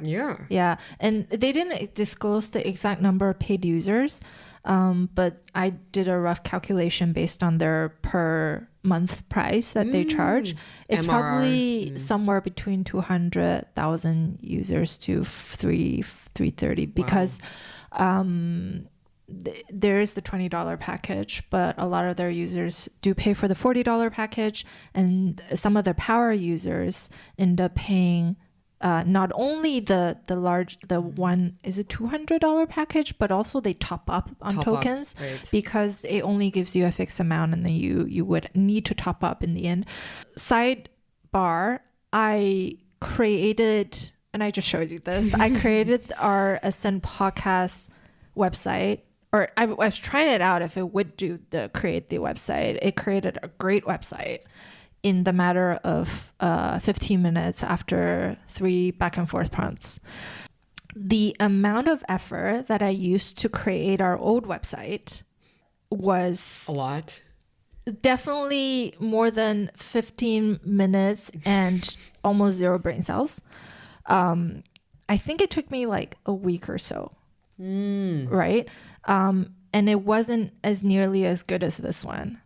Yeah. And they didn't disclose the exact number of paid users, but I did a rough calculation based on their per month price that they charge. It's MRR. probably somewhere between 200,000 users to 330 because there is the $20 package, but a lot of their users do pay for the $40 package, and some of their power users end up paying not only the one is a $200 package, but also they top up on tokens because it only gives you a fixed amount, and then you would need to top up in the end. Sidebar, I created, and I just showed you this, I created our Ascend podcast website, or I was trying it out if it would create the website. It created a great website in the matter of 15 minutes after 3 back and forth prompts. The amount of effort that I used to create our old website was a lot. Definitely more than 15 minutes and almost 0 brain cells. I think it took me like a week or so. Right? And it wasn't as nearly as good as this one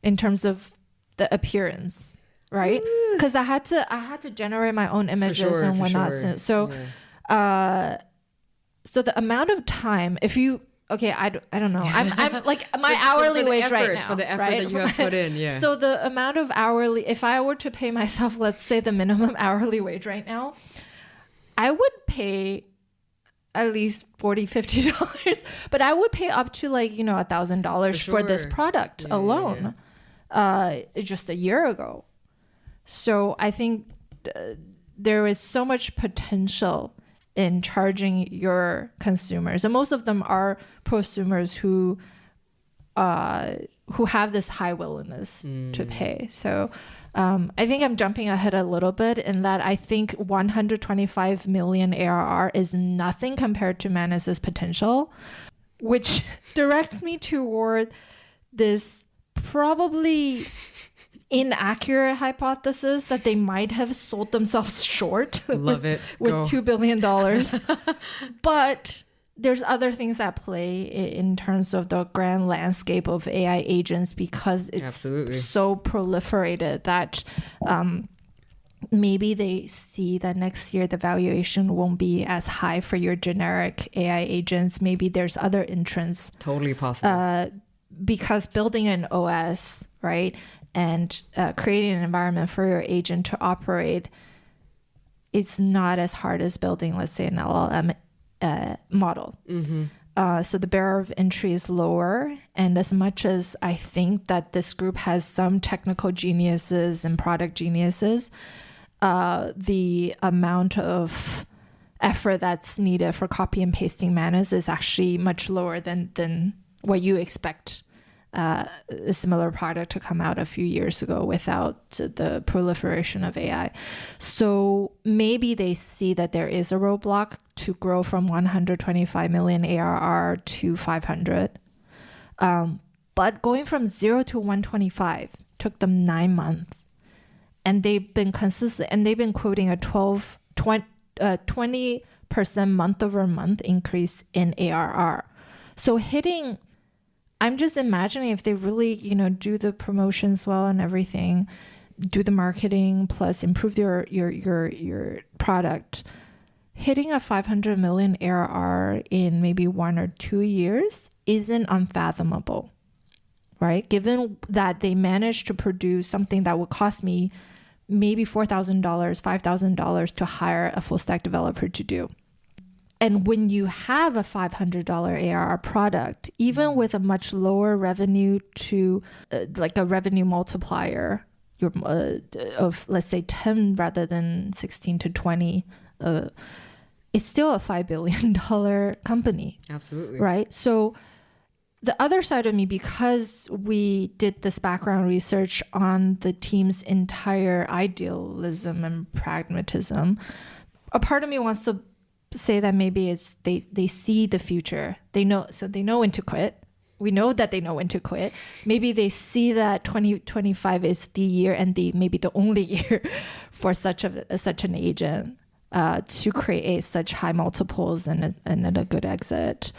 in terms of the appearance, right? Because I had to generate my own images and whatnot. So the amount of time, if you I don't know, I'm like my hourly wage right now, for the effort right? that you have put in, So the amount of hourly, if I were to pay myself, let's say the minimum hourly wage right now, I would pay at least $40-$50, but I would pay up to like $1,000 for this product alone. Just a year ago. So I think there is so much potential in charging your consumers, and most of them are prosumers who have this high willingness to pay. So I think I'm jumping ahead a little bit in that I think 125 million ARR is nothing compared to Manus's potential, which directs me toward this probably inaccurate hypothesis that they might have sold themselves short with $2 billion. But there's other things at play in terms of the grand landscape of AI agents, because it's so proliferated that maybe they see that next year the valuation won't be as high for your generic AI agents. Maybe there's other entrants. Totally possible. Because building an OS, right, and creating an environment for your agent to operate, it's not as hard as building, let's say, an LLM model. So the barrier of entry is lower. And as much as I think that this group has some technical geniuses and product geniuses, the amount of effort that's needed for copy and pasting Manus is actually much lower than what you expect a similar product to come out a few years ago without the proliferation of AI. So maybe they see that there is a roadblock to grow from 125 million ARR to 500. But going from 0 to 125 took them 9 months. And they've been consistent, and they've been quoting a 20% month over month increase in ARR. So hitting I'm just imagining if they really, do the promotions well and everything, do the marketing plus improve your product, hitting a 500 million ARR in maybe 1 or 2 years isn't unfathomable, right? Given that they managed to produce something that would cost me maybe $4,000, $5,000 to hire a full stack developer to do. And when you have a $500 ARR product, even with a much lower revenue to like a revenue multiplier of, let's say, 10 rather than 16 to 20, it's still a $5 billion company. Absolutely. Right? So the other side of me, because we did this background research on the team's entire idealism and pragmatism, a part of me wants to say that maybe it's they see the future. They know when to quit. We know that they know when to quit. Maybe they see that 2025 is the year and maybe the only year for such an agent to create such high multiples and a good exit.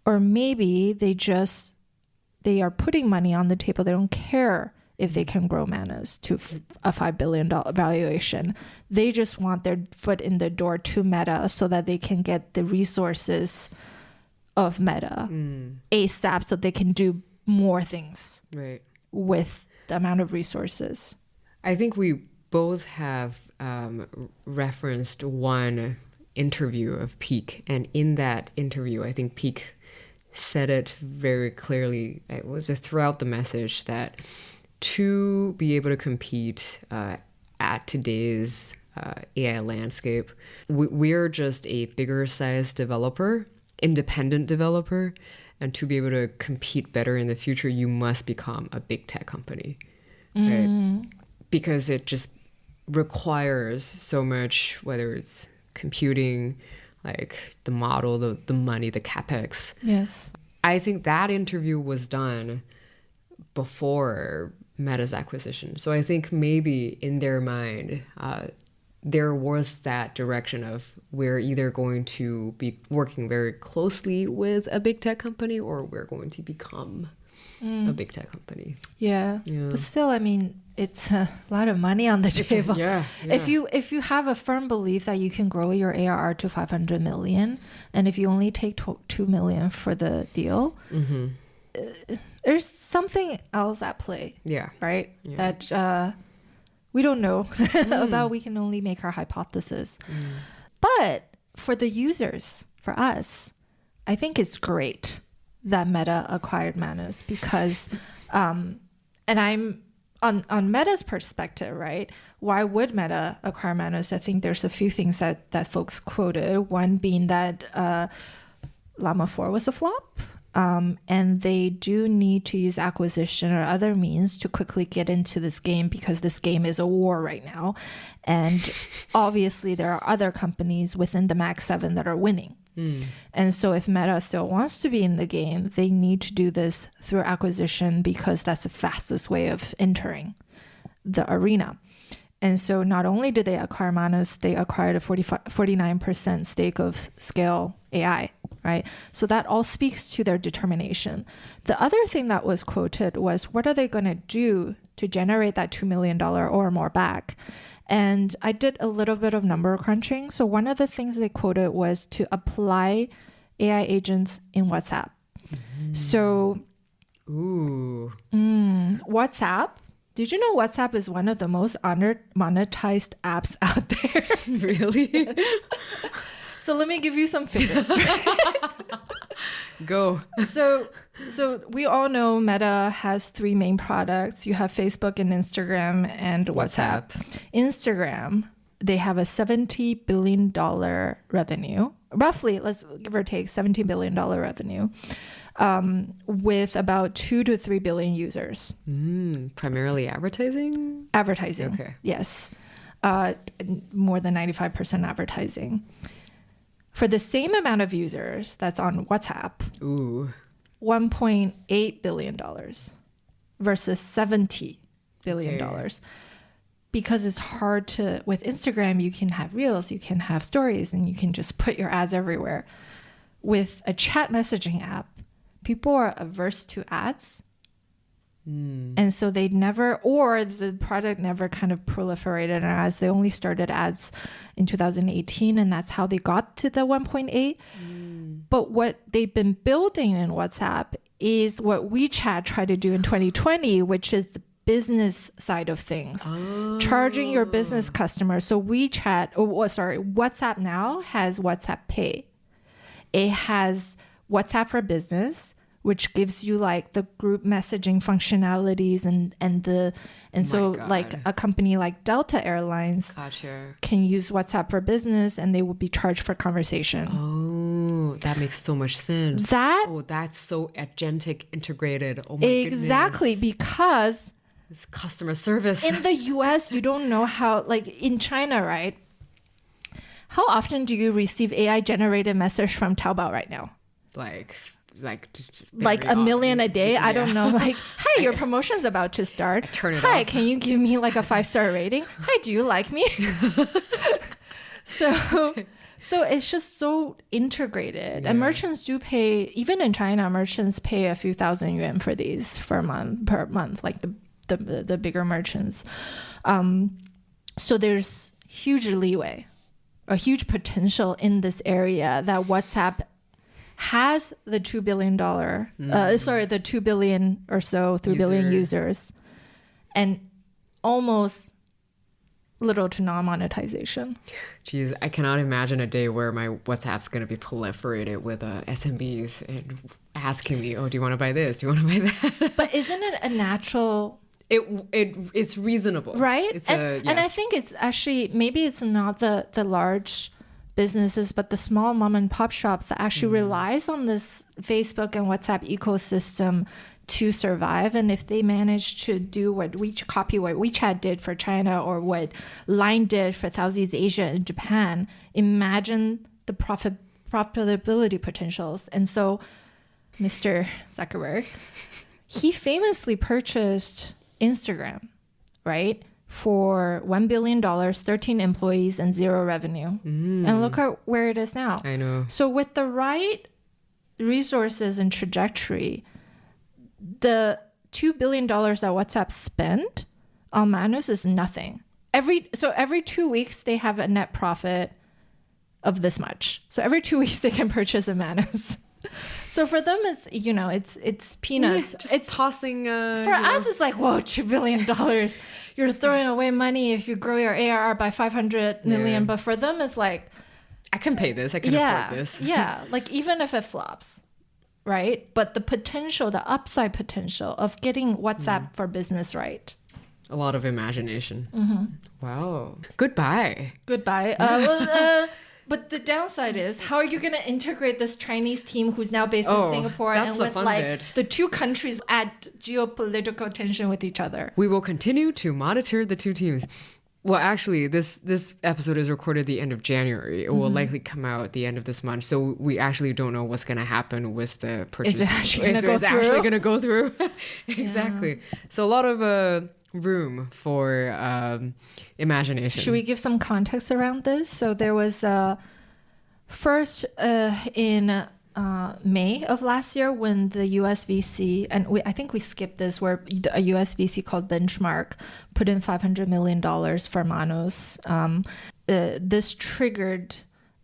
Or maybe they are putting money on the table. They don't care if they can grow Manus to a $5 billion valuation. They just want their foot in the door to Meta so that they can get the resources of Meta ASAP so they can do more things with the amount of resources. I think we both have referenced one interview of Peak. And in that interview, I think Peak said it very clearly. It was throughout the message that to be able to compete at today's AI landscape, we're just a bigger size developer, independent developer, and to be able to compete better in the future, you must become a big tech company, right? Because it just requires so much, whether it's computing, like the model, the money, the capex. Yes. I think that interview was done before Meta's acquisition. So I think maybe in their mind, there was that direction of we're either going to be working very closely with a big tech company or we're going to become a big tech company. Yeah. But still, I mean, it's a lot of money on the table. Yeah. If you have a firm belief that you can grow your ARR to 500 million, and if you only take 2 million for the deal, there's something else at play. Yeah. Right? Yeah. That we don't know about. We can only make our hypothesis. But for the users, for us, I think it's great that Meta acquired Manus because, and I'm on Meta's perspective, right? Why would Meta acquire Manus? I think there's a few things that folks quoted. One being that Llama 4 was a flop. And they do need to use acquisition or other means to quickly get into this game because this game is a war right now. And obviously there are other companies within the Mag 7 that are winning. And so if Meta still wants to be in the game, they need to do this through acquisition because that's the fastest way of entering the arena. And so not only did they acquire Manus, they acquired a 49% stake of Scale AI, right? So that all speaks to their determination. The other thing that was quoted was, what are they going to do to generate that $2 million or more back? And I did a little bit of number crunching. So one of the things they quoted was to apply AI agents in WhatsApp. So WhatsApp, did you know WhatsApp is one of the most monetized apps out there? Really? Yes. So let me give you some figures. Right? Go. So we all know Meta has 3 main products. You have Facebook and Instagram and WhatsApp. Instagram, they have a $70 billion revenue. Roughly, let's give or take $17 billion revenue. With about 2 to 3 billion users. Primarily advertising? Advertising. Okay. Yes. More than 95% advertising. For the same amount of users that's on WhatsApp, $1.8 billion versus $70 billion. Okay. Because it's hard to, with Instagram, you can have reels, you can have stories, and you can just put your ads everywhere. With a chat messaging app, people are averse to ads. And so they never, or the product never kind of proliferated as they only started ads in 2018, and that's how they got to the 1.8. But what they've been building in WhatsApp is what WeChat tried to do in 2020, which is the business side of things, charging your business customers. So WhatsApp now has WhatsApp Pay. It has WhatsApp for Business, which gives you like the group messaging functionalities and so like a company like Delta Airlines can use WhatsApp for Business and they will be charged for conversation. Oh, that makes so much sense. That's so agentic integrated. Oh my exactly, goodness. Because it's customer service. In the US, you don't know how, like in China, right? How often do you receive AI generated message from Taobao right now? Like a million a day. I don't know. Like, hi, your promotion's about to start. Hi, can you give me like a 5-star rating? Hi, do you like me? So it's just so integrated. And merchants do pay, even in China, merchants pay a few thousand yuan for these per month, like the bigger merchants. So there's huge leeway, a huge potential in this area that WhatsApp has the $2 billion, the 2 billion or so, 3 billion users, and almost little to non-monetization. Jeez, I cannot imagine a day where my WhatsApp's going to be proliferated with SMBs and asking me, oh, do you want to buy this? Do you want to buy that? But isn't it a natural... It's reasonable. Right? And I think it's actually, maybe it's not the large businesses, but the small mom and pop shops that actually relies on this Facebook and WhatsApp ecosystem to survive. And if they manage to do copy what WeChat did for China or what Line did for Southeast Asia and Japan, imagine the profitability potentials. And so Mr. Zuckerberg, he famously purchased Instagram, right? For $1 billion, 13 employees, and 0 revenue. And look at where it is now. I know. So with the right resources and trajectory, the $2 billion that WhatsApp spent on Manus is nothing. Every 2 weeks, they have a net profit of this much. So every 2 weeks, they can purchase a Manus. So for them, it's peanuts. It's tossing. For us, it's like, whoa, $2 billion. You're throwing away money if you grow your ARR by 500 million. But for them, it's like, I can pay this. I can afford this. Yeah, like even if it flops, right? But the potential, the upside potential of getting WhatsApp for Business right. A lot of imagination. Wow. Goodbye. But the downside is, how are you going to integrate this Chinese team who's now based in Singapore and with the two countries at geopolitical tension with each other? We will continue to monitor the two teams. Well, actually, this episode is recorded the end of January. It will likely come out at the end of this month. So we actually don't know what's going to happen with the purchase. Is it actually going to go through? Exactly. Yeah. So a lot of room for imagination. Should we give some context around this? So there was first in May of last year when the US VC, and I think we skipped this, where a US VC called Benchmark put in $500 million for Manus. This triggered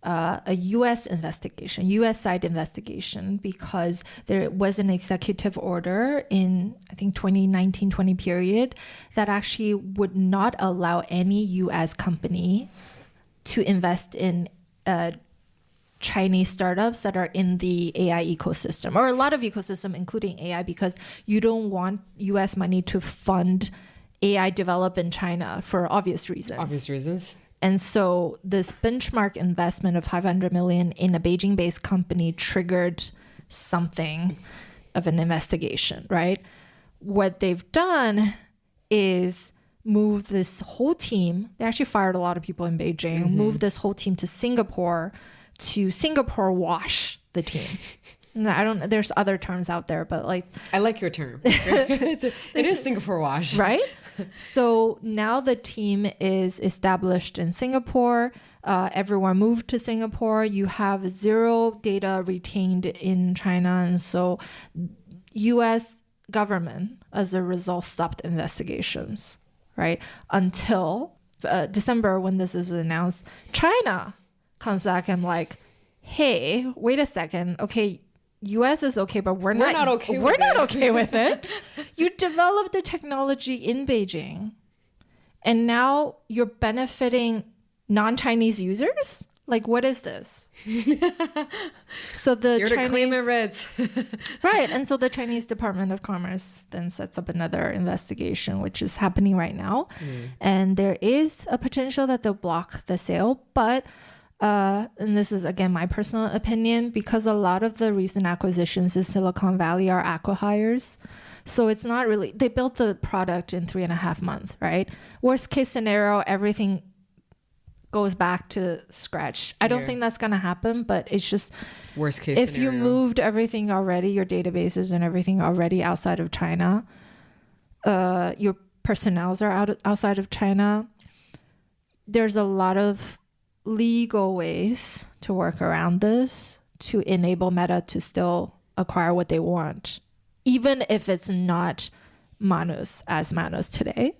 a US investigation, US side investigation, because there was an executive order in, I think, 2019-20 period that actually would not allow any US company to invest in Chinese startups that are in the AI ecosystem, or a lot of ecosystem, including AI, because you don't want US money to fund AI develop in China for obvious reasons. And so this benchmark investment of 500 million in a Beijing-based company triggered something of an investigation, right? What they've done is move this whole team. They actually fired a lot of people in Beijing, moved this whole team to Singapore wash the team. There's other terms out there, but like... I like your term. It is Singapore wash. Right? So now the team is established in Singapore. Everyone moved to Singapore. You have zero data retained in China. And so US government, as a result, stopped investigations, right? Until December, when this is announced, China comes back and like, hey, wait a second. Okay, US is okay, but we're not okay with it. You developed the technology in Beijing, and now you're benefiting non-Chinese users? Like, what is this? So the You're to claim it, Reds. Right. And so the Chinese Department of Commerce then sets up another investigation, which is happening right now. And there is a potential that they'll block the sale, but and this is, again, my personal opinion, because a lot of the recent acquisitions in Silicon Valley are acqui-hires. So it's not really, they built the product in 3.5 months, right? Worst case scenario, everything goes back to scratch. I don't think that's going to happen, but it's just, worst case if scenario. you moved everything already, your databases and everything already outside of China, your personnels are outside of China, there's a lot of legal ways to work around this to enable Meta to still acquire what they want. Even if it's not Manus as Manus today,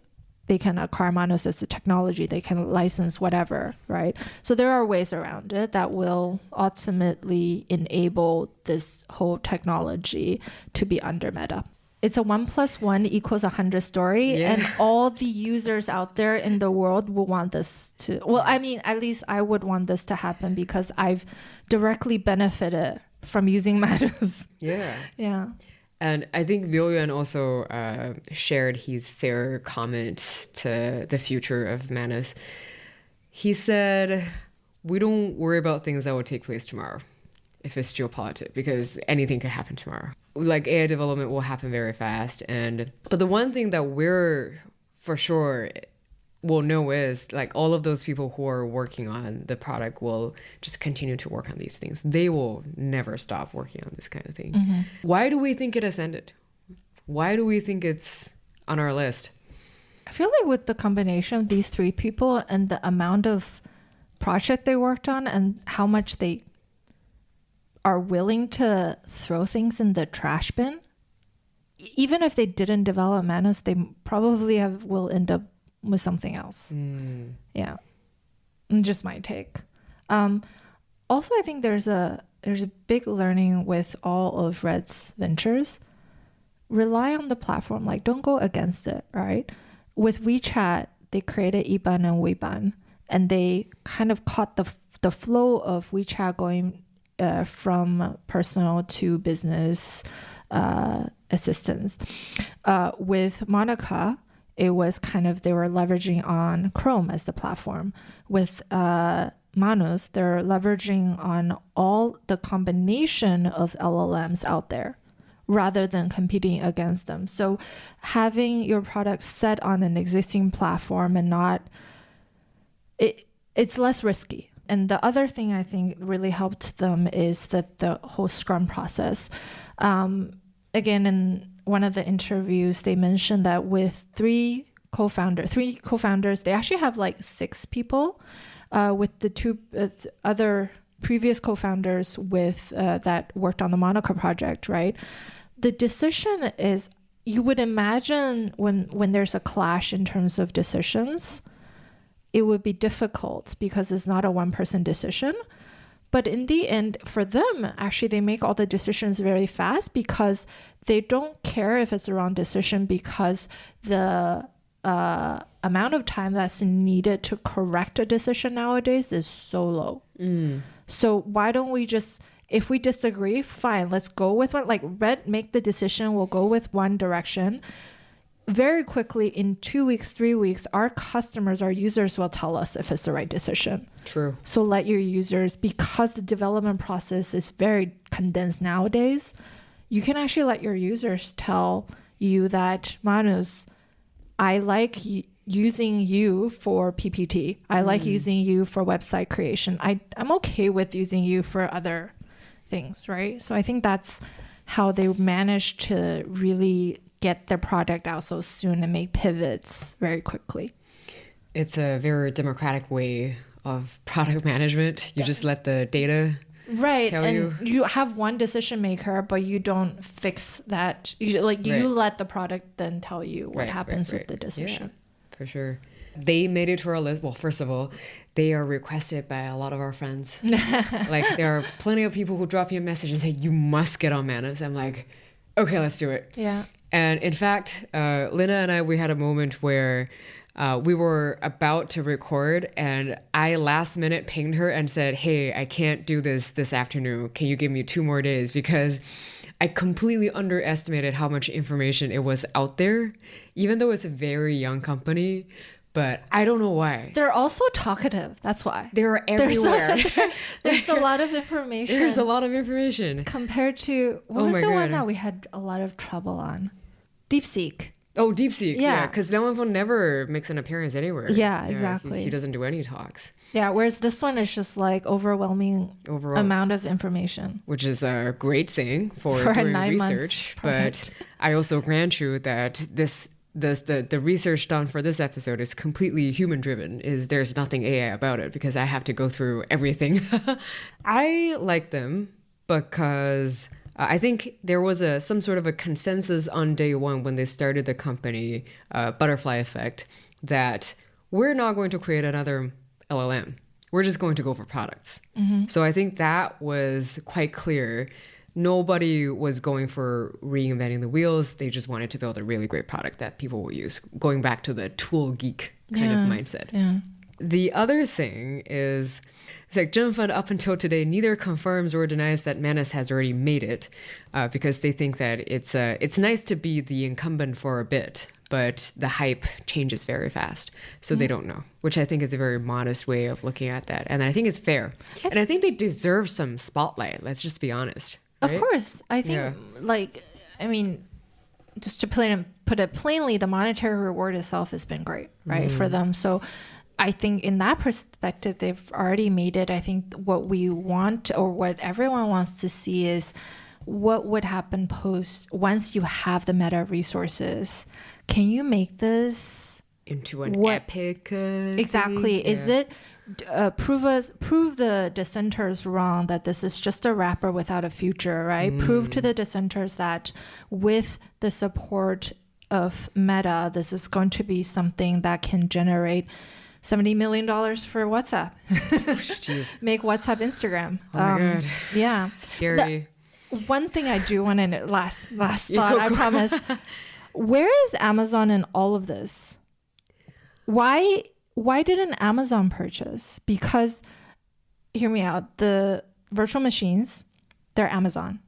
they can acquire Manus as a technology, they can license whatever, right? So there are ways around it that will ultimately enable this whole technology to be under Meta. It's a 1 + 1 = 100 story, and all the users out there in the world will want this to, well, I mean, at least I would want this to happen because I've directly benefited from using Manus. Yeah. And I think Violyan also shared his fair comment to the future of Manus. He said, we don't worry about things that will take place tomorrow if it's geopolitics, because anything could happen tomorrow. Like, AI development will happen very fast. But the one thing that we're for sure will know is, like, all of those people who are working on the product will just continue to work on these things. They will never stop working on this kind of thing. Why do we think it has ended? Why do we think it's on our list? I feel like with the combination of these three people and the amount of project they worked on and how much they are willing to throw things in the trash bin, even if they didn't develop Manus, they probably will end up with something else. Yeah, just my take. Also, I think there's a big learning with all of Red's ventures. Rely on the platform, like, don't go against it, right? With WeChat, they created Iban and Weiban, and they kind of caught the flow of WeChat going from personal to business assistance. With Monica, it was kind of, they were leveraging on Chrome as the platform. With Manus, they're leveraging on all the combination of LLMs out there rather than competing against them. So having your product set on an existing platform and not, it's less risky. And the other thing I think really helped them is that the whole Scrum process. Again, in one of the interviews, they mentioned that with three co-founders, they actually have like 6 people. With the 2 other previous co-founders that worked on the Monica project, right? The decision is, you would imagine when there's a clash in terms of decisions, it would be difficult because it's not a one-person decision. But in the end, for them, actually, they make all the decisions very fast because they don't care if it's a wrong decision, because the amount of time that's needed to correct a decision nowadays is so low. So why don't we just, if we disagree, fine, let's go with one. Like, Red, make the decision, we'll go with one direction. Very quickly, in 2 weeks, 3 weeks, our customers, our users will tell us if it's the right decision. True. So let your users, because the development process is very condensed nowadays, you can actually let your users tell you that, Manus, I like using you for PPT. I like using you for website creation. I'm okay with using you for other things, right? So I think that's how they managed to really get their product out so soon and make pivots very quickly. It's a very democratic way of product management. You just let the data tell and you have one decision maker, but you don't fix that. You let the product then tell you what happens with the decision. Yeah, for sure. They made it to our list. Well, first of all, they are requested by a lot of our friends. Like, there are plenty of people who drop me a message and say, you must get on Manus. I'm like, okay, let's do it. Yeah. And in fact, Lina and I, we had a moment where we were about to record, and I last minute pinged her and said, hey, I can't do this afternoon. Can you give me 2 more days? Because I completely underestimated how much information it was out there, even though it's a very young company. But I don't know why. They're also talkative. That's why. They're everywhere. There's a lot of information. There's a lot of information. Compared to, what was the one that we had a lot of trouble on? DeepSeek. Oh, DeepSeek. Yeah. Because ZhenFund never makes an appearance anywhere. Yeah, exactly. He doesn't do any talks. Yeah, whereas this one is just like overwhelming amount of information. Which is a great thing for a doing 9 research. But I also grant you that the research done for this episode is completely human driven. There's nothing AI about it because I have to go through everything. I like them because I think there was some sort of a consensus on day one when they started the company, Butterfly Effect, that we're not going to create another LLM. We're just going to go for products. Mm-hmm. So I think that was quite clear. Nobody was going for reinventing the wheels. They just wanted to build a really great product that people will use, going back to the tool geek kind of mindset. Yeah. The other thing is, it's like ZhenFund up until today neither confirms or denies that Manus has already made it, because they think that it's nice to be the incumbent for a bit, but the hype changes very fast. So they don't know, which I think is a very modest way of looking at that. And I think it's fair. And I think they deserve some spotlight. Let's just be honest. Right? Of course. I think, just to put it plainly, the monetary reward itself has been great, right, for them. So I think in that perspective, they've already made it. I think what we want, or what everyone wants to see, is what would happen once you have the meta resources. Can you make this into an epic exactly thing? Is it prove the dissenters wrong, that this is just a wrapper without a future, right? Prove to the dissenters that with the support of Meta, this is going to be something that can generate $70 million for WhatsApp. Make WhatsApp Instagram. Oh my God. Yeah. Scary. One thing I do want to, last thought, I promise. Where is Amazon in all of this? Why didn't Amazon purchase? Because, hear me out, the virtual machines, they're Amazon.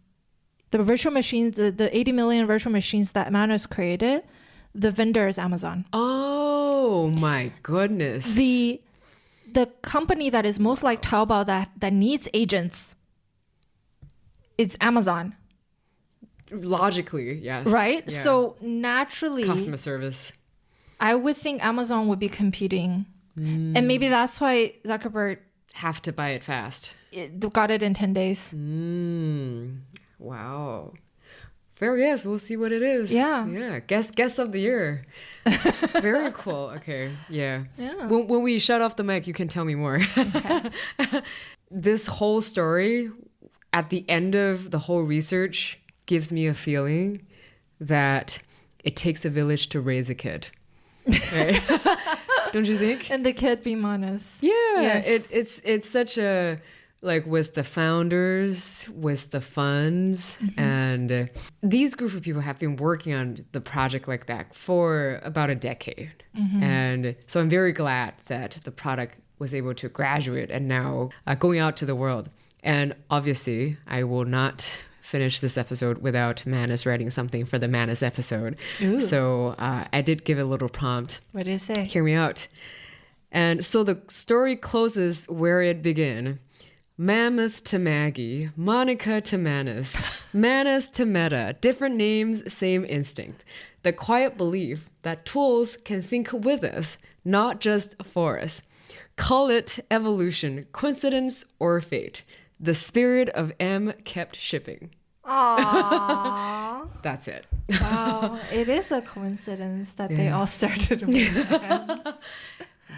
The virtual machines, the 80 million virtual machines that Manus created, the vendor is Amazon. Oh my goodness. The company that is most like Taobao that needs agents, it's Amazon. Logically, yes. Right? Yeah. So naturally, customer service. I would think Amazon would be competing. And maybe that's why Zuckerberg have to buy it fast. Got it in 10 days. Wow. Fair guess. We'll see what it is. Yeah. Yeah. Guess of the year. Very cool. Okay. Yeah. When we shut off the mic, you can tell me more. Okay. This whole story, at the end of the whole research, gives me a feeling that it takes a village to raise a kid. Right? Don't you think? And the kid be Manus. Yeah. Yes. It's such a, like, with the founders, with the funds, and these group of people have been working on the project like that for about a decade. And so I'm very glad that the product was able to graduate and now going out to the world. And obviously, I will not finish this episode without Manus writing something for the Manus episode. Ooh. So I did give a little prompt. What did it say? Hear me out. And so the story closes where it began. Mammoth to Maggie, Monica to Manus, Manus to Meta, different names, same instinct. The quiet belief that tools can think with us, not just for us. Call it evolution, coincidence, or fate. The spirit of M kept shipping. Aww. That's it. Wow. It is a coincidence that they all started with M's.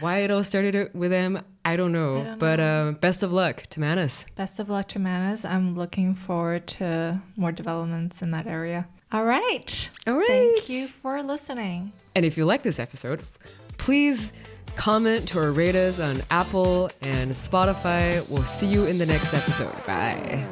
Why it all started with M, I don't know. But best of luck to Manus. Best of luck to Manus. I'm looking forward to more developments in that area. All right. Thank you for listening. And if you like this episode, please comment or rate us on Apple and Spotify. We'll see you in the next episode. Bye.